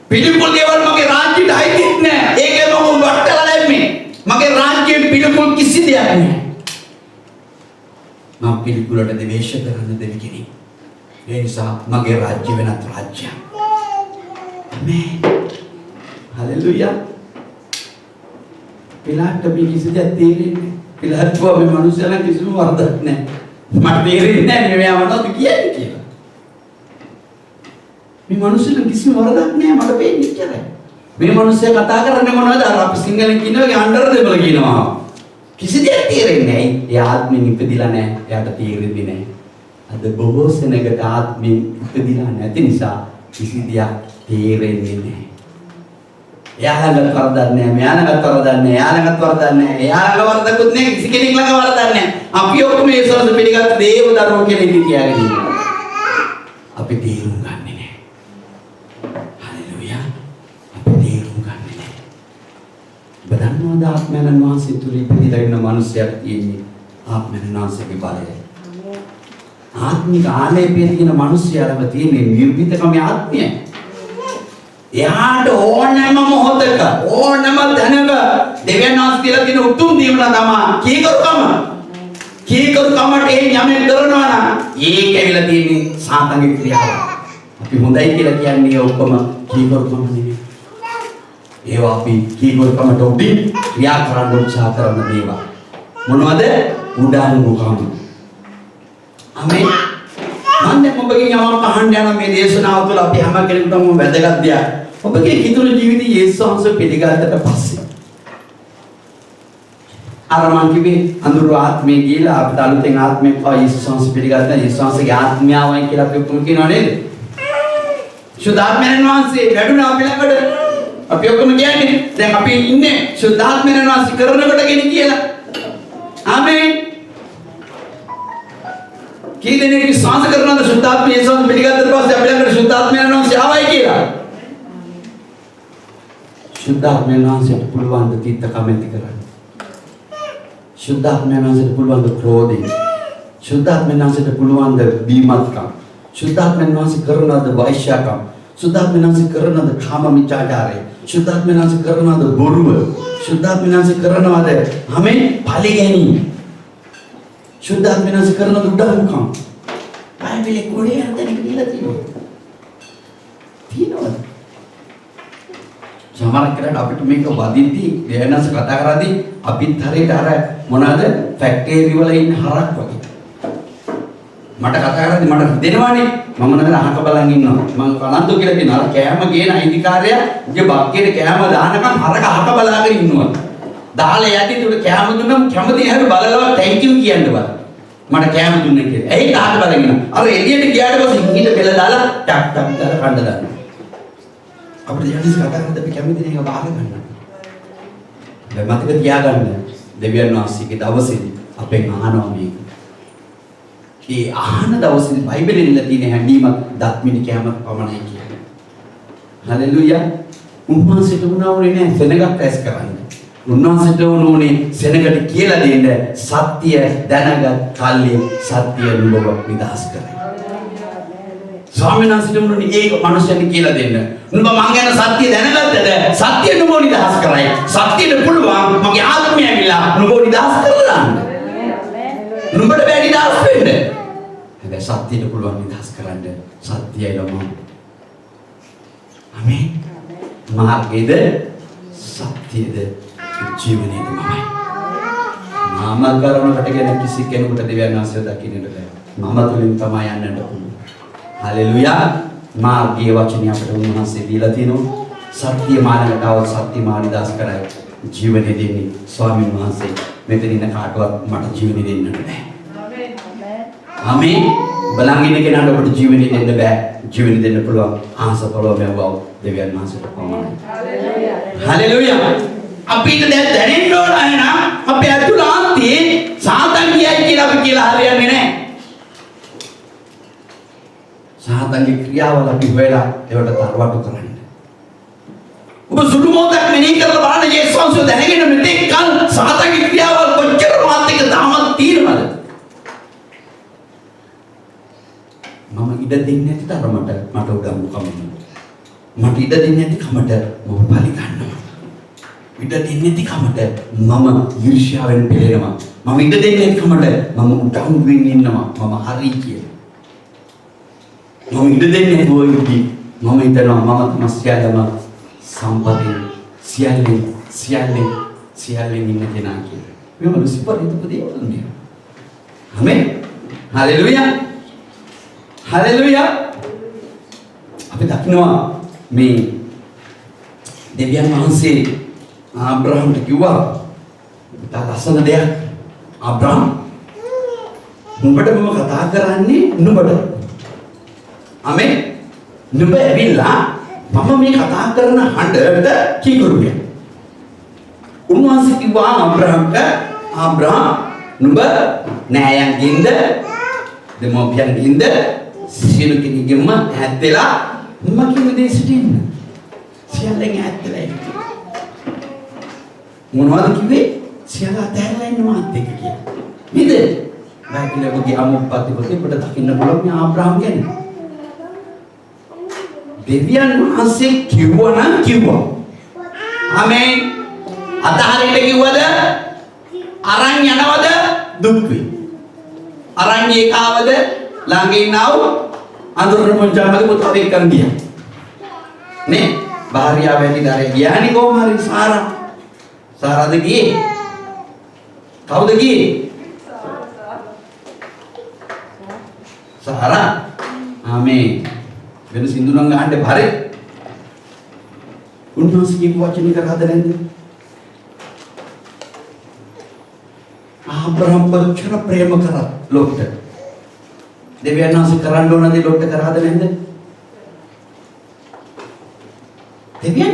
පිළිකුල් දේවල් මගේ රාජ්‍යට අයිතිත් නැහැ. ඒකේ මම වටලා නැම්මේ. මගේ රාජ්‍යයේ පිළිකුල් කිසි දෙයක් නැහැ. මම පිළිකුලට දෙවේශ කරන්න දෙවි කෙනෙක්. ඒ නිසා මගේ රාජ්‍ය වෙනත් රාජ්‍යයක්. Amen. Hallelujah. පිලාට මේ කිසි දෙයක් තේරෙන්නේ. පිලාට කිව්වා මේ මිනිස්සුන්ලා කිසිම වරදක් නැහැ. මට තේරෙන්නේ නැහැ මෙයා මොනවද කියන්නේ කියලා. මේ මිනිස්සුන්ලා කිසිම වරදක් නැහැ මට පේන්නේ ඉච්චරයි. මේ මිනිස්සයා කතා කරන්නේ මොනවද? අර අපි සිංහලෙන් කියනවා අnder දෙබල කියනවා. කිසි දෙයක් තේරෙන්නේ නැහැ. ඒ ආත්මෙන් ඉපදිලා නැහැ. එයාට තේරෙන්නේ නැහැ. අද බොහෝ සෙනගට ආත්මෙන් ඉපදිලා නැති නිසා කිසි දෙයක් තේරෙන්නේ නැහැ. එයාලඟ වරදක් නැහැ, මෙයාලඟ වරදක් නැහැ, එයාලඟ වරදක් නැහැ, එයාලඟ වරදකුත් නැහැ, කිසි කෙනෙක් ළඟ වරදක් නැහැ. අපි ඔක්කොම මේ සෝස පිළිගත් දේව දරුවෝ කෙනෙක් කියාගෙන ඉන්නවා. අපි තේරුම් ගන්නේ නැහැ. හලෙලූයා. අපි තේරුම් ගන්නේ නැහැ. බදන්නවද ආත්මයන් වහන්සේ තුල ඉපදිලා ඉන්න මිනිසයාට තියෙන්නේ ආත්මයන් වහන්සේගේ බලය. ආත්මික ආලේපයේ තියෙන මිනිසයාලම තියෙන නිර්විතකම ආත්මය. එයාට ඕනෑම මොහොතක ඕනෑම තැනක දෙවියන් වහන්සේ කියලා තියෙන උතුම් දීමලා තමයි කීකරුකමට ඒ යමෙක් කරනවා නම් ඒක ඇවිල්ලා තියෙන්නේ සාතන්ගේ ක්‍රියාව. අපි හොඳයි කියලා කියන්නේ ඔක්කොම කීකරුකම නෙවෙයි. ඒවා අපි කීකරුකමට උඩින් ක්‍රියා කරන්න උත්සාහ කරන දේවල්. මොනවද? උඩානුකම්. ආමේන්. මම ඔබගෙන් යමක් අහන්න යන මේ දේශනාව තුළ අපි හැම කෙනෙකුටම වැදගත් දෙයක්. ඔබගේ කිතුරු ජීවිතයේ යේසුස් වහන්සේ පිළිගත්තට පස්සේ අර මං කිව්වේ අඳුරු ආත්මය කියලා අපිට අලුතෙන් ආත්මයක් පාව යේසුස් වහන්සේ පිළිගත්තා. යේසුස් වහන්සේගේ ආත්මයවයි කියලා අපි ඔක්කොම කියනවා නේද? සුද්ධාත්මයන් වහන්සේ වැඩුණා අපි ළඟට. අපි ඔක්කොම කියන්නේ දැන් අපි ඉන්නේ සුද්ධාත්මයන් වහන්සේ කරනකොට කෙනෙක් කියලා. ආමේන්. කීදෙනෙක් විශ්වාස කරනවද සුද්ධාත්මය යේසුස් වහන්සේ පිළිගත්තට පස්සේ අපි ළඟට සුද්ධාත්මයන් වහන්සේ ආවයි කියලා? සුද්ධාත්මයන් වහන්සේට පුළුවන් ද තිත්ත කමැති කරන්න. සුද්ධාත්මයන් වහන්සේට පුළුවන් ද ක්‍රෝධය. සුද්ධාත්මයන් වහන්සේට පුළුවන් ද බීමත්කම්. සුද්ධාත්මයන් වහන්සේ කරනවද වෛශ්‍යකම්. සුද්ධාත්මයන් වහන්සේ කරනවද කාම මිත්‍යාචාරය. සුද්ධාත්මයන් වහන්සේ කරනවද බොරුව. සුද්ධාත්මයන් වහන්සේ කරනවද හැමෙන් ඵලෙ ගැනීම. සුද්ධාත්මයන් වහන්සේ කරනවද උඩඟුකම්. බයිබලේ කොහේ හදන්නේ කියලා තියෙනවා. සමහරක් කරලා අපිට මේක වදිද්දී දේවනස කතා කරද්දී අපිත් හරියට අර මොනවාද ෆැක්ටරි වල ඉන්න හරක් වගේ. මට කතා කරද්දී මට හිතෙනවානේ මම නේද අහක බලන් ඉන්නවා. මම කනන්තු කියලා කියනවා. අර කෑම ගේන අයිතිකාරයා උගේ බක්කේට කෑම දානකම් හරක අහක බලාගෙන ඉන්නවා. දාලා යටි උඩ කෑම දුන්නම කැමති හැර බලලා thank you කියන්න බෑ. මට කෑම දුන්නේ කියලා. ඇයි තාත්තා බලගෙන. අර එළියට ගියාට පස්සේ ඊට බෙල දාලා ටක් ටක් දාලා කන්න දාන්න. අපිට යටිස් කතා කරද්දී අපි කැමති නේ ඒක බාර ගන්න. දැන් මතක තියාගන්න දෙවියන් වහන්සේගේ දවසේදී අපෙන් අහනවා මේක. ඒ අහන දවසේදී බයිබලෙන් ඉල්ල තියෙන හැංගීමක් දත්මිනි කෑම පමණයි කියන්නේ. හලෙලූයා. උන්වහන්සේට උනාවනේ නෑ සෙනගක් රැස් කරන්න. උන්වහන්සේට උනුනේ සෙනගට කියලා දෙන්න සත්‍ය දැනගත් කල්ලි සත්‍ය නුඹව නිදහස් කරයි. ස්වාමීන් වහන්සේට උනුනේ ඒක මනුස්සයෙක් කියලා දෙන්න. නුඹ මං ගැන සත්‍ය දැනගත්තද සත්‍ය නුඹව නිදහස් කරයි. සත්‍යෙට පුළුවන් මගේ ආත්මය ඇවිල්ලා නුඹව නිදහස් කරලා. නුඹට බැරි නිදහස් වෙන්න. හැබැයි සත්‍යෙට පුළුවන් නිදහස් කරන්න සත්‍යයි ළම. ආමේන්. මාර්ගයේද සත්‍යයේද ජීවනයේද මමයි. නාමකරණකට ගැන කිසි කෙනෙකුට දෙවියන් වහන්සේ දකින්නට බෑ. මම තුලින් තමයි යන්නට පුළුවන්. හලෙලූයා. මාර්ගයේ වචනය අපට උන්වහන්සේ දීලා තිනවා. සත්‍ය මාර්ගයටව සත්‍ය මාර්ගදාස් කරයි ජීවනයේ දෙන්නේ ස්වාමීන් වහන්සේ. මෙතන ඉන්න කාටවත් මට ජීවනය දෙන්නට බෑ. ආමේන්. බලන් ඉන්න කෙනාට ඔබට ජීවනය දෙන්න බෑ. ජීවනය දෙන්න පුළුවන් ආස පොළොව මෙවව දෙවියන් වහන්සේට පමණයි. හලෙලූයා. අපිට දැන් දැනෙන්න ඕන නම් අපේ අතුලාන්තයේ සාතන් කියයි කියලා අපි කියලා හරියන්නේ නැහැ. සාතන්ගේ ක්‍රියාවල අපි වෙලා ඒවට තරවටු කරන්නේ. ඔබ සුළු මොහොතක් මෙනෙහි කරලා බලන්න යේසුස් වහන්සේ දැනගෙන මෙතෙක් කල සාතන්ගේ ක්‍රියාවල් කොච්චර මාත් එක්ක තාමත් තියෙනවද? මම ඉඩ දෙන්නේ නැති තරමට මට උඩඟු කමනවා. මට ඉඩ දෙන්නේ නැති කමට මම පලි ගන්නවා. ඉඩ දෙන්නේ නැති කමට මම ඊර්ෂ්‍යාවෙන් පෙළෙනවා. මම ඉඩ දෙන්නේ නැති කමට මම උඩඟුවෙන් ඉන්නවා. මම හරි කියලා. මම ඉඩ දෙන්නේ නැතුව ඉඳි මම හිතනවා මම තමයි සියල්ලම සම්පතින් සියල්ලෙන් ඉන්න කෙනා කියලා. මේක ලුසිෆර් හිතපු දේවල් නේ. ආමේන්. හලෙලූයා. හලෙලූයා. අපි දකින්නවා මේ දෙවියන් වහන්සේ ආබ්‍රහම්ට කිව්වා තා ලස්සන දෙයක්. ආබ්‍රහම් නුඹට මම කතා කරන්නේ නුඹට. ආමේන්. නුඹ ඇවිල්ලා මම මේ කතා කරන හඬට කීකරු වෙන්න. උන්වහන්සේ කිව්වා ආබ්‍රහම්ට ආබ්‍රහම් නුඹ නෑයන්ගින්ද දෙමෝපියන්ගින්ද සියලු කෙනෙක්ගෙන්ම ඈත් වෙලා මගේ විදේශයට ඉන්න. සියල්ලෙන් ඈත් වෙලා ඉන්න. මොනවද කිව්වේ? සියල්ල අතහැරලා ඉන්න මාත් එක්ක කියලා. නේද? බයිබලයේ ඔබගේ අමුප්පත්ති පොතේ ඔබට දකින්න පුළුවන් මේ ආබ්‍රහම් කියන්නේ. දෙවියන් වහන්සේ කිව්වනම් කිව්වා. ආමේන්. අතහරින්න කිව්වද? අරන් යනවද? දුක් වේ. අරන් ඒකාවද? ළඟ ඉන්නව අඳුරන පොන්චාමගේ පුතත් එක්කන් ගියා. නේ? භාර්යාව ඇවිදාරේ ගියානි කොහොම හරි සාරාද ගියේ? කවුද ගියේ? සාරා. ආමේන්. වෙන සින්දුනම් ගහන්න බැරි. උන්වහන්සේ කියපු වචන කරාද නැද්ද? ආබ්‍රහම් කොච්චර ප්‍රේම කරා ලොට්ට. දෙවියන් වහන්සේ කරන්න ඕන දේ ලොට්ට කරාද නැද්ද? දෙවියන්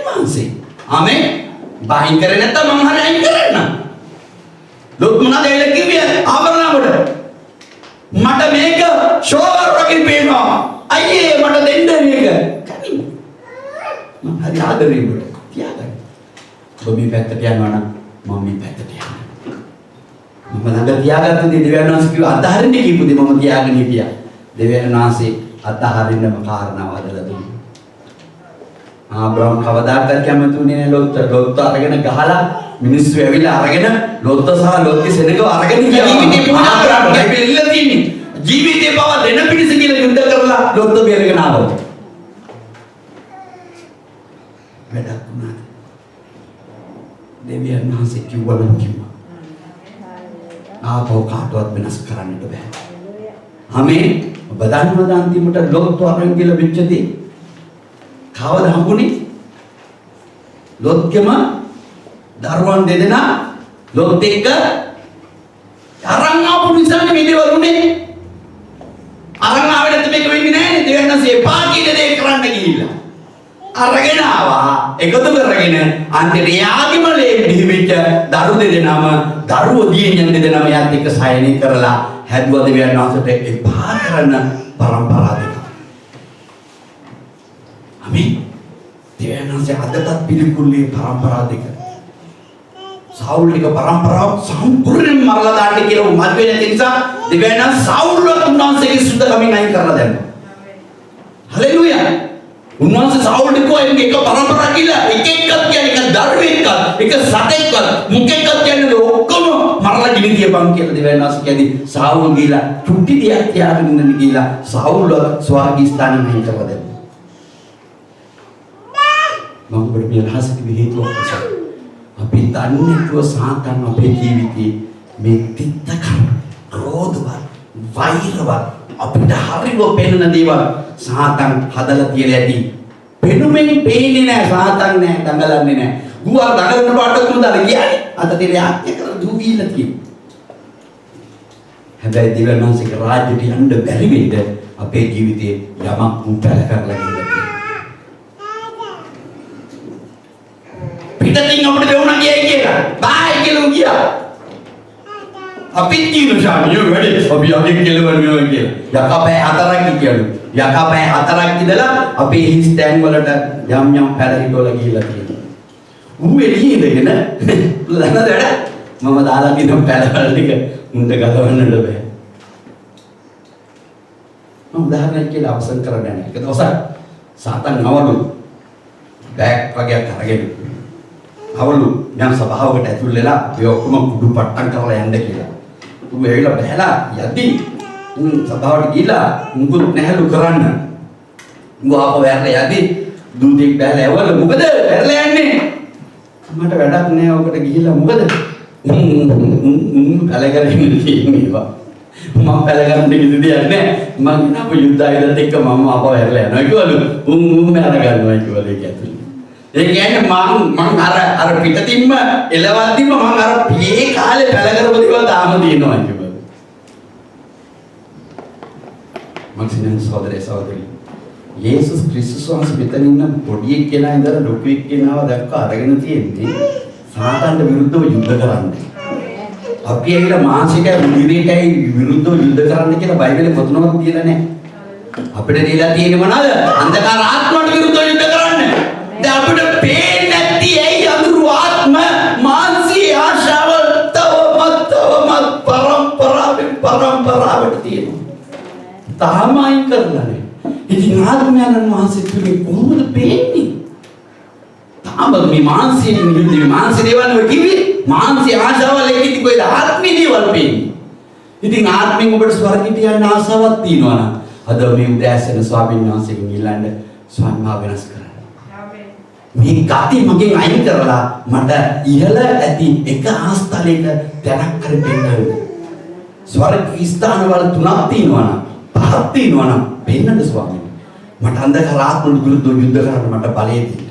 වහන්සේ. ආමේන්. බාහින් කරේ නැත්තම් මම හරිය අයින් කරන්න. ලොත් මොනවද එල කිව්වේ? ආබ්‍රහම්ට. මට මේක ෂෝවර් වගේ පේනවා. අයියේ මට දෙන්න මේක. කනින්. මම හරි ආදරේ උඹට. තියාගන්න. ඔබ මේ පැත්තට යනවා නම් මම මේ පැත්තට යනවා. මම ළඟ තියාගත්ත දේ දෙවියන් වහන්සේ කිව්ව අතහරින්න කියපු දේ මම තියාගෙන හිටියා. දෙවියන් වහන්සේ අතහරින්නම කාරණාව හදලා දුන්නා. ආබ්‍රහම් කවදාකවත් කැමතුනේ නැහැ ලොත් අරගෙන ගහලා මිනිස්සු ඇවිල්ලා අරගෙන ලොත් සහ ලොත්ගේ සෙනගව අරගෙන ගියා. ජීවිතේ පුණා ආබ්‍රහම් බයිබලෙ තියෙන්නේ. ජීවිතේ බව දෙන පිණිස කියලා යුද්ධ කරලා ලොත් බේරගෙන ආවා. වැඩක් වුණා. දෙවියන් වහන්සේ කිව්වනම් කිව්වා. ආපහු කාටවත් වෙනස් කරන්නට බෑ. ආමේන්. ඔබ දන්නවද අන්තිමට ලොත් අරන් කියලා වෙච්චදී කවද හම්බුනේ? ලොත්ගෙම දරුවන් දෙදෙනා ලොත් එක්ක අරන් ආපු නිසා මේ දේවල් උනේ. අරන් ආවෙ නැත්නම් මේක වෙන්නේ නැහැ නේද? දෙවන්නසේ එපා කියන දේ කරන්න ගිහිල්ලා. අරගෙන ආවා. එකතු කරගෙන අන්තිමට යාගිම ලේ බිහිවෙච්ච දරු දෙදෙනාම දරුවෝ දියෙන් දෙදෙනාම යාත් එක්ක සයනය කරලා හැදුවා දෙවියන් වහන්සේට එපා කරන පරම්පරාව දෙක. ආමේන්. දෙවියන් වහන්සේ අදටත් පිළිකුල්ලේ පරම්පරාව දෙක. සාවුල්ගේ පරම්පරාව සම්පූර්ණයෙන්ම මරලා දාන්න කියලා මත වෙන නිසා දෙවියන් වහන්සේ සාවුල්වත් උන්වහන්සේගේ සුද්ධකමින් අයින් කරලා දැම්මා. හලෙලූයා. උන්වහන්සේ සාවුල්ට කිව්වා එක පරම්පරාවක් කියලා එක එකක් කියන්නේ එක දරුවෙක්වත් එක සතෙක්වත් මුකෙක්වත් කියන්නේ ඔක්කොම මරලා ගිනි තියපන් කියලා දෙවියන් වහන්සේ කියන්නේ සාවුල් ගිලා චුට්ටි දියක් තියාගෙන ඉන්න ගිලා සාවුල්ව ස්වර්ගී ස්ථානෙ වෙන් කරලා දැම්මා. මම ඔබට මේ රහස කිව්ව හේතුව නිසා අපි දන්නේ නැතුව සාතන් අපේ ජීවිතේ මේ තිත්තකම් ක්‍රෝධවත් වෛරවත් අපිට හරිව පෙනෙන දේවල් සාතන් හදලා තියලා ඇති. පෙනුමෙන් පේන්නේ නැහැ සාතන් නැහැ දඟලන්නේ නැහැ. දුවා දඟලන පාට කොහොමද කියන්නේ? අද දෙල යාත්‍ය කර දුවීලා තියෙනවා. හැබැයි දිව්‍යඥාන්සේක රාජ්‍යට යන්න බැරි වෙන්න අපේ ජීවිතේ යමක් මුපැල කරලා ගිහලා පිටින් අපිට දෙවුණා කියයි කියලා. බායි කියලා ගියා. අපි කියන ශාමියෝ වැඩි අපි අගේ කෙලවන්නේ කියලා. යකපෑ හතරක් කියලු. යකපෑ හතරක් ඉඳලා අපේ හිස් තැන් වලට යම් යම් පැලහිටවල ගිහිල්ලා තියෙනවා. ඌ එළියේ ඉඳගෙන ලනදඩ මම දාලා කියන පැලවල ටික උන්ට ගලවන්නට බෑ. මම උදාහරණයක් කියලා අවසන් කරන්න යනවා. ඒක දවසක් සාතන් නවලු බෑග් වගේක් අරගෙන අවලු යම් සභාවකට ඇතුල් වෙලා ඒ ඔක්කොම කුඩු පට්ටම් කරලා යන්න කියලා. ඌ ඇවිල්ලා බහැලා යද්දී සභාවට ගිහිලා මුකුත් නැහැලු කරන්න. ඌ ආපහු වැරලා යද්දී දූතෙක් බහැලා ඇවල මොකද වැරලා යන්නේ? මට වැඩක් නෑ ඔකට ගිහිලා මොකද? පැල කරගෙන ඉන්නවා. මම පැල කරන්න කිසි දෙයක් නෑ. මං නපු යුද්ධ ආයුධත් එක්ක මම ආපහු වැරලා යනවා කිව්වලු. මැර ගන්නවා කිව්වලු ඒක ඇතුළේ. ඒ කියන්නේ මං අර පිටින්ම එලවද්දිම මං අර මේ කාලේ පැල කරපු දේවල් තාම තියෙනවා කිව්වා. මක්සිනන් සහෝදරේ සහෝදරි යේසුස් ක්‍රිස්තුස් වහන්සේ මෙතන ඉන්න පොඩි එක්කෙනා ඉඳලා ලොකු එක්කෙනාව දැක්ක අරගෙන තියෙන්නේ සාතන්ට විරුද්ධව යුද්ධ කරන්න. අපි ඇවිල්ලා මානසිකයි රුධිරයටයි විරුද්ධව යුද්ධ කරන්න කියලා බයිබලේ පොතනවත් කියලා නැහැ. අපිට දීලා තියෙන්නේ මොනවද? අන්ධකාර ආත්මවලට විරුද්ධව යුද්ධ කරන්න. දැන් අපිට පේන්නේ නැති ඇයි අඳුරු ආත්ම මානසික ආශාව තවමත් පරම්පරාවට තියෙනවා. තාම අයින් කරලා නැහැ. ඉතින් ආත්මයන් වහන්සේ තුනේ කොහොමද පේන්නේ? තාම මේ මානසික නිරුද්ධ මානසික දේවල් වල කිවි මානසික ආශාවල් එක්ක කොයිද ආත්මික දේවල් පේන්නේ. ඉතින් ආත්මෙන් ඔබට ස්වර්ගයට යන්න ආසාවක් තියෙනවා නම් අද මේ උදෑසන ස්වාමීන් වහන්සේගෙන් ඉල්ලන්න ස්වභාව වෙනස් කරන්න. මේ ගති මගෙන් අයින් කරලා මට ඉහළ ඇති එක ආස්තලයක තැනක් කර දෙන්න. ස්වර්ග ස්ථානවල තුනක් තියෙනවා නම් පහක් තියෙනවා නම් වෙන්නද ස්වාමීනි මට අන්ධකාර ආත්මවල විරුද්ධව යුද්ධ කරන්න මට බලය දෙන්න.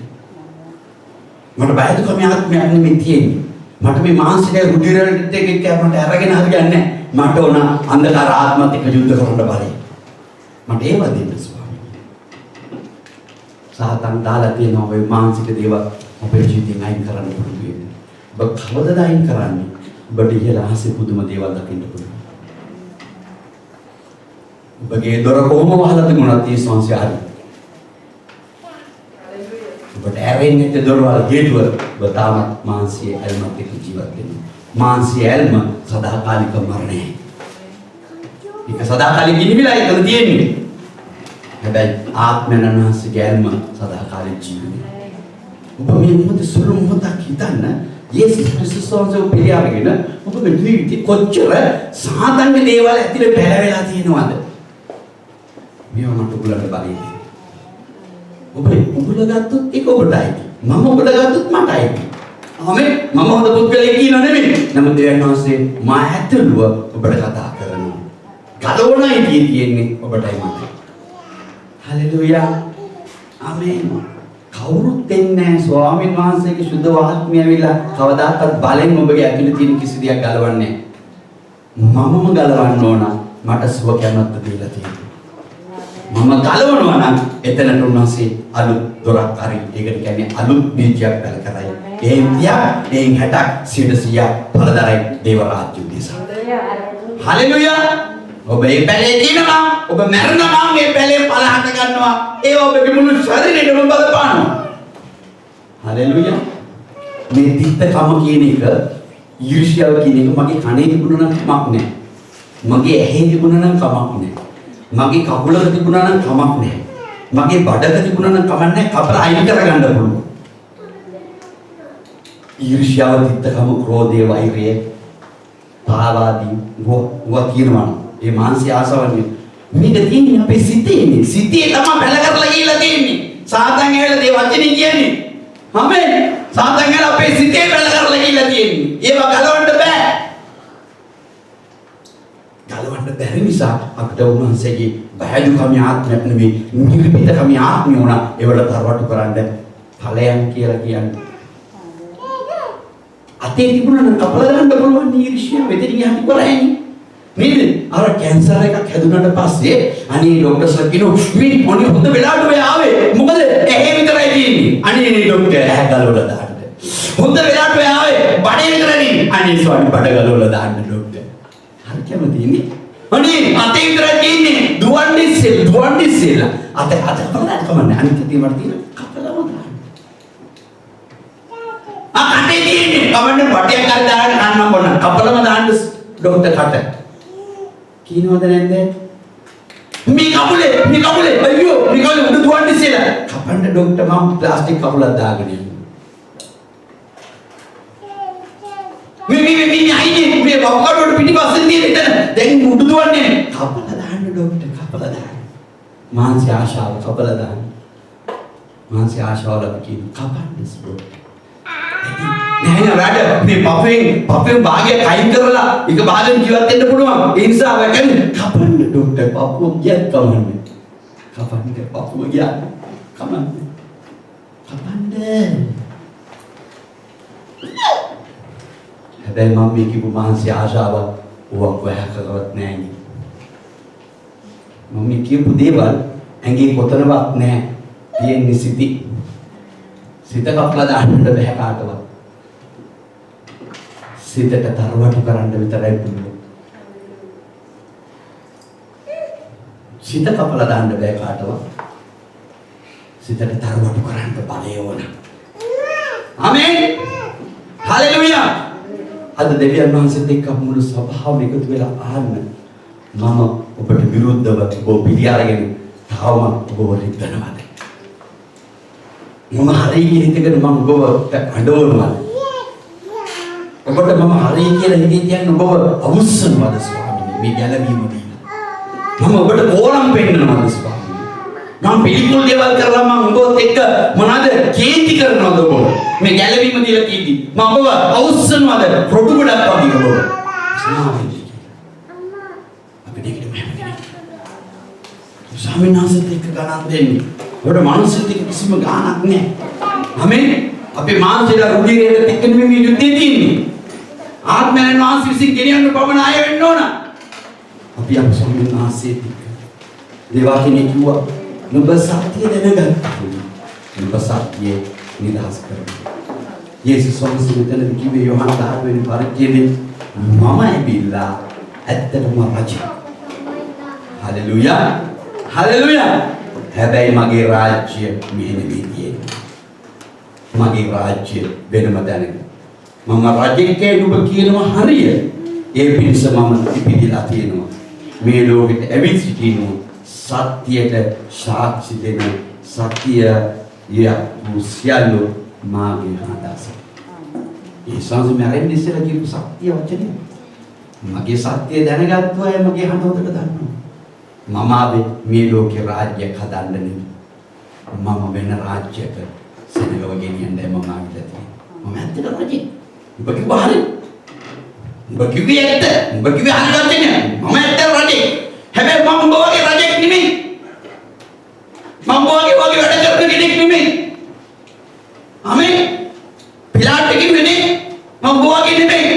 මට බයද කම ආත්මයක් නෙමෙයි තියෙන්නේ. මට මේ මානසික රුධිරයට එක මට අරගෙන හරියන්නේ නැහැ. මට ඕන අන්ධකාර ආත්මත් එක්ක යුද්ධ කරන්න බලය. මට ඒව දෙන්න ස්වාමීනි. සාතන් දාලා තියෙන ඔය මානසික දේවල් අපේ ජීවිතෙන් අයින් කරන්න පුළුවන් වෙන්නේ. ඔබ කවදද අයින් කරන්නේ? ඔබට ඉහළ ආසේ පුදුම දේවල් දකින්න පුළුවන්. ඔබගේ දොර කොහොම වහලා තිබුණත් ඒ සංසය හරි. ඔබට ඇරෙන්නේ නැති දොරවල් ගේට්ව ඔබ තාමත් මානසික ඇල්මක් එක්ක ජීවත් වෙනවා. මානසික ඇල්ම සදාකාලික මරණය. ඒක සදාකාලික නිවිලා ඉතන තියෙන්නේ. හැබැයි ආත්මයන්වහන්සේගේ ඇල්ම සදාකාලික ජීවිතය. ඔබ මේ මොහොත සුළු මොහොතක් හිතන්න යේසුස් ක්‍රිස්තුස් වහන්සේ පිළිඅරගෙන ඔබගේ ජීවිතේ කොච්චර සාධාරණ දේවල් ඇතුලේ පැලවෙලා තියෙනවද? මේව මට උගලට බලයි. ඔබ ගත්තොත් ඒක ඔබටයි. මම ඔබට ගත්තොත් මටයි. ආමේ මම හොඳ පුද්ගලයෙක් කියනව නෙමෙයි. නමුත් දෙවියන් වහන්සේ මා ඇතුළුව ඔබට කතා කරනවා. ගලවණයි තියෙන්නේ ඔබටයි මටයි. හලෙලූයා. ආමේන්. කවුරුත් දෙන්නේ නැහැ ස්වාමීන් වහන්සේගේ සුද්ධ ආත්මය ඇවිල්ලා කවදාකවත් බලෙන් ඔබගේ ඇතුලේ තියෙන කිසි දෙයක් ගලවන්නේ නැහැ. මමම ගලවන්න ඕන මට සුව කැමැත්ත දීලා තියෙනවා. මම ගලවනවා නම් එතනට උන්වහන්සේ අලුත් දොරක් හරි ඒකට කියන්නේ අලුත් බීජයක් පැල කරයි. ඒ විදියා එයින් 60ක් 100ක් ඵලදායි දේව රාජ්‍ය උදෙසා. හලෙලුයා. ඔබ මේ පැලේ දිනනවා ඔබ මරනවා මේ පැලේ ඵල හට ගන්නවා ඒ ඔබගේ මුළු ශරීරෙටම බලපානවා. හලෙලුයා. මේ තිත්තකම කියන එක ඊර්ෂ්‍යාව කියන එක මගේ කනේ තිබුණා නම් කමක් නැහැ. මගේ ඇහි තිබුණා නම් කමක් නැහැ. මගේ කකුලක තිබුණා නම් කමක් නැහැ. මගේ බඩක තිබුණා නම් කමක් නැහැ. කපලා අයින් කරගන්න පුළුවන්. ඊර්ෂ්‍යාව, තිත්තකම, ක්‍රෝධය, වෛරය, පාවාදී වෝ කියනවා. මේ මානසික ආසාවන්නේ මේක තියෙන්නේ අපේ සිතේනේ. සිතේ තමයි බැල කරලා ගිහිල්ලා තියෙන්නේ. සාතන් ඇවිල්ලා මේ වචනේ කියන්නේ. ආමෙන්. සාතන් ඇවිල්ලා අපේ සිතේ බැල කරලා ගිහිල්ලා තියෙන්නේ. ඒවා ගලවන්න බෑ. ගලවන්න බැරි නිසා අපිට උන්වහන්සේගේ බයදුකම ආත්මයක් නෙවෙයි නිර්භීතකම ආත්මය වුණා ඒවල තරවටු කරන්න ඵලයන් කියලා කියන්නේ. අතේ තිබුණා නම් කපලා දාන්න පුළුවන් ඊර්ෂ්‍යාව වෙදින් යහි කරන්නේ. නේද? අර කැන්සර් එකක් හැදුනට පස්සේ අනේ ડોක්ටර්ස්ලා කියනවා මේ මොනේ හොඳ වෙලාවට ඔය ආවේ. මොකද ඇහි විතරයි තියෙන්නේ. අනේ ડોක්ටර් ඇහ ගලවලා දාන්න. හොඳ වෙලාවට ඔය ආවේ බඩේ විතරයි. අනේ ස්වාමී බඩ ගලවලා දාන්න ડોක්ටර්. හරි කැමතිනේ. අනේ අතේ විතරයි තියෙන්නේ. දුවන්නේ ඉස්සෙල්ල. අත කපලා කමන්නේ. අනිත් දේ මට තියෙන කපලම දාන්න. අතේ තියෙන්නේ කමන්න බඩයක් අර දාන්න කන්න මොන කපලම දාන්න ડોක්ටර් කට. කියනවද නැද්ද? මේ කකුලේ අයියෝ මේ කකුලේ උඩ දුවන්නේ ඉස්සෙල්ල. කපන්න ડોක්ටර් මම ප්ලාස්ටික් කකුලක් දාගෙන ඉන්නවා. මේ අයියේ මේ වක්කඩුවට පිටිපස්සෙන් තියෙන එතන දැන් උඩ දුවන්නේ කපලා දාන්න ડોක්ටර් කපලා දාන්න. මානසික ආශාව කපලා දාන්න. මානසික ආශාවල කියන කපන්න ડોක්ටර්. නෑ නෑ මේ පපෙන් භාගයක් අයින් කරලා එක භාගෙන් ජීවත් වෙන්න පුළුවන්. ඒ නිසා වැකෙන් කපන්න ડોක්ටර් පපුව ගියත් කමන්නේ. කපන්න පපුව ගියත් කමන්නේ. කපන්න. හැබැයි මම මේ කිව්ව මානසික ආශාව ඕවක් වැහකවත් නෑ නේ. මම මේ කියපු දේවල් ඇඟේ කොතනවත් නෑ. තියෙන්නේ සිටි. සිත කපලා දාන්න බෑ කාටවත්. සිතට තරවටු කරන්න විතරයි පුළුවන්. සිත කපලා දාන්න බෑ කාටවත්. සිතට තරවටු කරන්න බලය ඕන. ආමේන්. හලෙලුයා. අද දෙවියන් වහන්සේත් එක්ක මුළු සභාවම එකතු වෙලා ආන්න මම ඔබට විරුද්ධව ඔබ පිළිඅරගෙන තාම ඔබව රිද්දනවාද? මම හරි කියන හිතකට මම ඔබව අඬවනවා. ඔබට මම හරි කියලා හිතේ තියන්න ඔබව අවුස්සනවාද ස්වාමීනි මේ ගැලවීම දීලා. මම ඔබට ඕනම් පෙන්නනවාද ස්වාමීනි. මම පිළිකුල් දේවල් කරලා මම ඔබත් එක්ක මොනවාද කේන්ති කරනවද ඔබ? මේ ගැලවීම දීලා තියෙදි මම ඔබව අවුස්සනවාද රොඩු ගොඩක් වගේ ඔබව. ස්වාමීනි. අපි දෙකට මෙහෙම කෙනෙක්. ස්වාමීන් වහන්සේත් එක්ක ගණන් දෙන්නේ. ඔබට මානසික කිසිම ගාණක් නැහැ. ආමෙන්. අපේ මානසික රුධිරයට එක්ක නෙමෙයි මේ යුද්ධය තියෙන්නේ. ආත්මයන් වහන්සේ විසින් ගෙනියන්න පවන අය වෙන්න ඕන. අපි යම් ස්වාමීන් වහන්සේත් එක්ක දේවාකිනේ කිව්වා නුඹ සත්‍ය දැනගත්තා. නුඹ සත්‍ය නිදහස් කරගන්න. යේසුස් වහන්සේ මෙතන කිව්වේ යෝහන් 10 වෙනි පරිච්ඡේදයේ මම ඇවිල්ලා ඇත්තටම රජ. හලෙලුයා. හලෙලුයා. හැබැයි මගේ රාජ්‍ය මේ නෙවෙයි තියෙන්නේ. මගේ රාජ්‍ය වෙනම දැනගන්න. මම රජෙක්ගේ නුඹ කියනවා හරිය. ඒ පිණිස මම ඉපිදලා තියෙනවා. මේ ලෝකෙට ඇවිත් සිටිනවා. සත්‍යයට සාක්ෂි දෙන සත්‍ය සියල්ල මාගේ හදස. ඒ සංසමයෙන් ඉස්සෙල්ලා කියපු සත්‍ය වචනේ. මගේ සත්‍ය දැනගත්තු අය මගේ හඬවතට දන්නවා. මම ආවේ මේ ලෝකේ රාජ්‍යයක් හදන්න නෙමෙයි. මම වෙන රාජ්‍යයක සෙනගව ගෙනියන්නයි මම ආවිත් තියෙන්නේ. මම ඇත්තට රජෙක්. ඔබ කිව්වා හරි. ඔබ කිව්වේ ඇත්ත. ඔබ කිව්වේ හරි වචනේ. මම ඇත්ත රජෙක්. හැබැයි මම ඔබ වගේ රජෙක් නෙමෙයි. මම ඔබ වගේ වැඩ කරන කෙනෙක් නෙමෙයි. ආමෙන්. පිලාත් කිව්වේනේ මම ඔබ වගේ නෙමෙයි.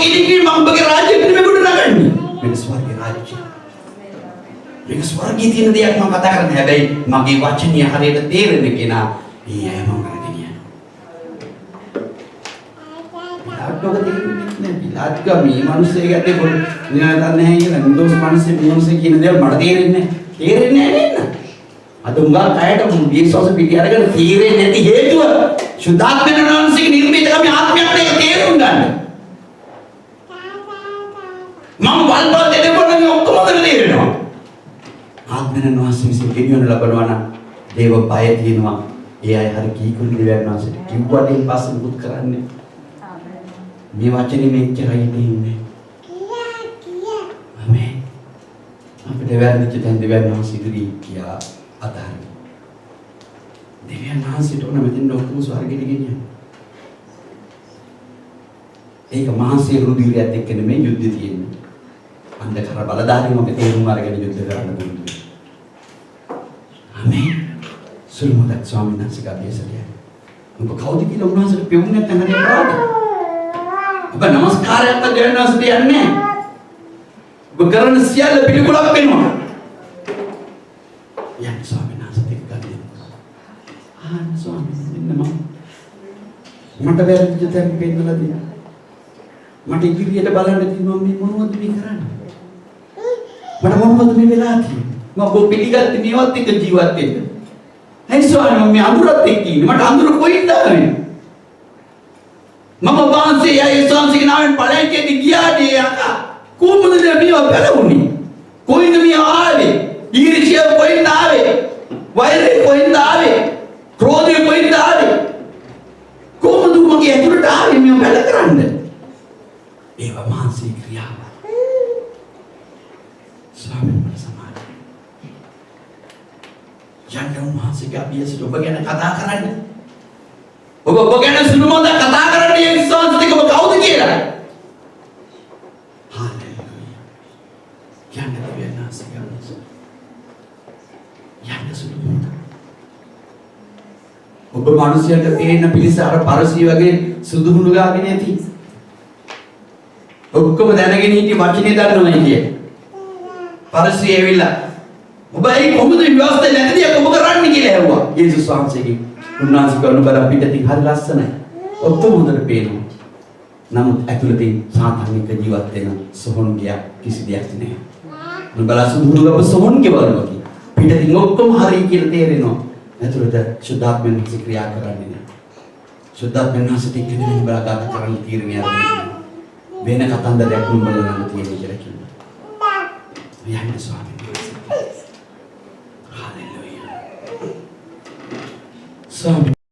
ini mambage rajya ini megud nagani. Mega swarge rajya. Mega swarge තියෙන දෙයක් මම කතා කරන්නේ. හැබැයි මගේ වචනේ හරියට තේරෙන්නේ කෙනා ඊයයි මම කරගෙන යනවා. පිලාට්ටෝක තේරෙන්නේ නැහැ. පිලාට්ටෝ මේ මිනිස්සේ ගැටේ පොල් නිකන් නැහැ කියලා නිදොස් මිනිස්සේ කියන දේවල් මට තේරෙන්නේ නැහැ. තේරෙන්නේ නැහැ නේද? අද උංගා කයට විශ්වාස පිටි අරගෙන තීරෙන්නේ නැති හේතුව සුද්ධාත්මන වහන්සේගේ නිර්මිතකම ආත්මයක් නේ තේරුම් ගන්න. මම වල්පල් දෙනකොට මේ ඔක්කොම තේරෙනවා. ආත්මන වහන්සේ විසින් ගෙනියන ලබනවා නම් දේව බය තියෙනවා. ඒ අය හරි කීකුරු දෙවියන් වහන්සේට කිව්වට පස්සේ මුකුත් කරන්නේ. මේ වචනේ මෙච්චරයි තියෙන්නේ. ආමේන්. අපිට වැරදිච්ච තැන් දෙවියන් වහන්සේ ඉදිරියේ කියා අදාළ දෙවියන් වහන්සේට ඕන මෙතෙන් ඔක්කොම ස්වර්ගෙට ගෙනියන්න. ඒක මහන්සිය රුධිරයත් එක්ක නෙමෙයි යුද්ධය තියෙන්නේ. අන්ධකාර බලධාරීව අපි තේරුම් අරගෙන යුද්ධ කරන්න පුළුවන්. ආමේන්. සුළුමදක් ස්වාමීන් වහන්සේ ගාබියසලිය. ඔබ කවුද කියලා උන්වහන්සේට පෙවුම් නැත්නම් හරියට ප්‍රාද. ඔබ නමස්කාරයක් දෙවියන් වහන්සේට යන්නේ. ඔබ කරන සියල්ල පිළිකුලක් වෙනවා. යන්න ස්වාමීන් වහන්සේට ගන්න. ස්වාමීන් මට වැරදිච්ච තැන් පෙන්නලා දෙන්න. මට ඉදිරියට බලන්න තියෙනවා මේ මොනවද මේ කරන්නේ? මට මොනවද මේ වෙලා තියෙන්නේ? මම ඔබ පිළිගත්තේ මේවත් එක්ක ජීවත් වෙන්න. ඇයි ස්වාමීන් මම මේ අඳුරත් එක්ක ඉන්නේ. මට අඳුර කොයින්ද ආවේ? මම වහන්සේ යයි ස්වාමීන්ගේ නාමයෙන් පළයන්කෙදි ගියාදී අකා. කොහොමද මේව බැලුනේ? කොයින්ද මේ ආවේ? ඊර්ෂ්‍යාව කොයින්ද ආවේ? වෛරය කොයින්ද ආවේ? ක්‍රෝධය කොයින්ද ආවේ? කොහොමද මගේ ඇතුළට ආවේ මේ බැල කරන්න? ඒවා මානසික ක්‍රියාව. ස්වාමීන් වහන්සේ යන්න මානසික අභියසට ඔබ ගැන කතා කරන්න. ඔබ ගැන සුළු මොඳ කතා කරන්න ඒ විශ්වාසිතක ඔබ කවුද කියලා? හාලෙලූයා. යන්න දෙවියන් වහන්සේ ගාව. යන්න සුළු මොඳ. ඔබ මිනිසයන්ට තේරෙන පිළිස අර පරසී වගේ සුදුහුණු ගාගෙන ඇති. ඔක්කොම දැනගෙන හිටි වචනේ දන්නවයි කිය. පරසී ඇවිල්ලා ඔබ ඒ කොහොමද විවස්ථා නැතිදී ඔබ කරන්නේ කියලා ඇහුවා. යේසුස් වහන්සේගෙන්. උන්වහන්සේ කරුණ බල පිටතින් හරි ලස්සනයි. ඔක්කොම හොඳට පේනවා. නමුත් ඇතුළතින් සාතනික ජීවත් වෙන සොහොන්ගිය කිසි දෙයක් නැහැ. නුඹලා සුදුහුණු ගව සොහොන්ගේ බලනවා කි. පිටතින් ඔක්කොම හරි කියලා තේරෙනවා. ඇතුළත ශුද්ධාත්මෙන් ක්‍රියා කරන්නේ නැහැ. ශුද්ධාත්මෙන් හසිත ඉක්කෙනෙක් බලාගත කරන්න තීරණය අරගෙන වෙන කතන්දරයක් නුඹලා නම් තියෙන්නේ කියලා කියනවා. යන්න ස්වාමීන් වහන්සේ. හාලෙලූයා. ස්වාමී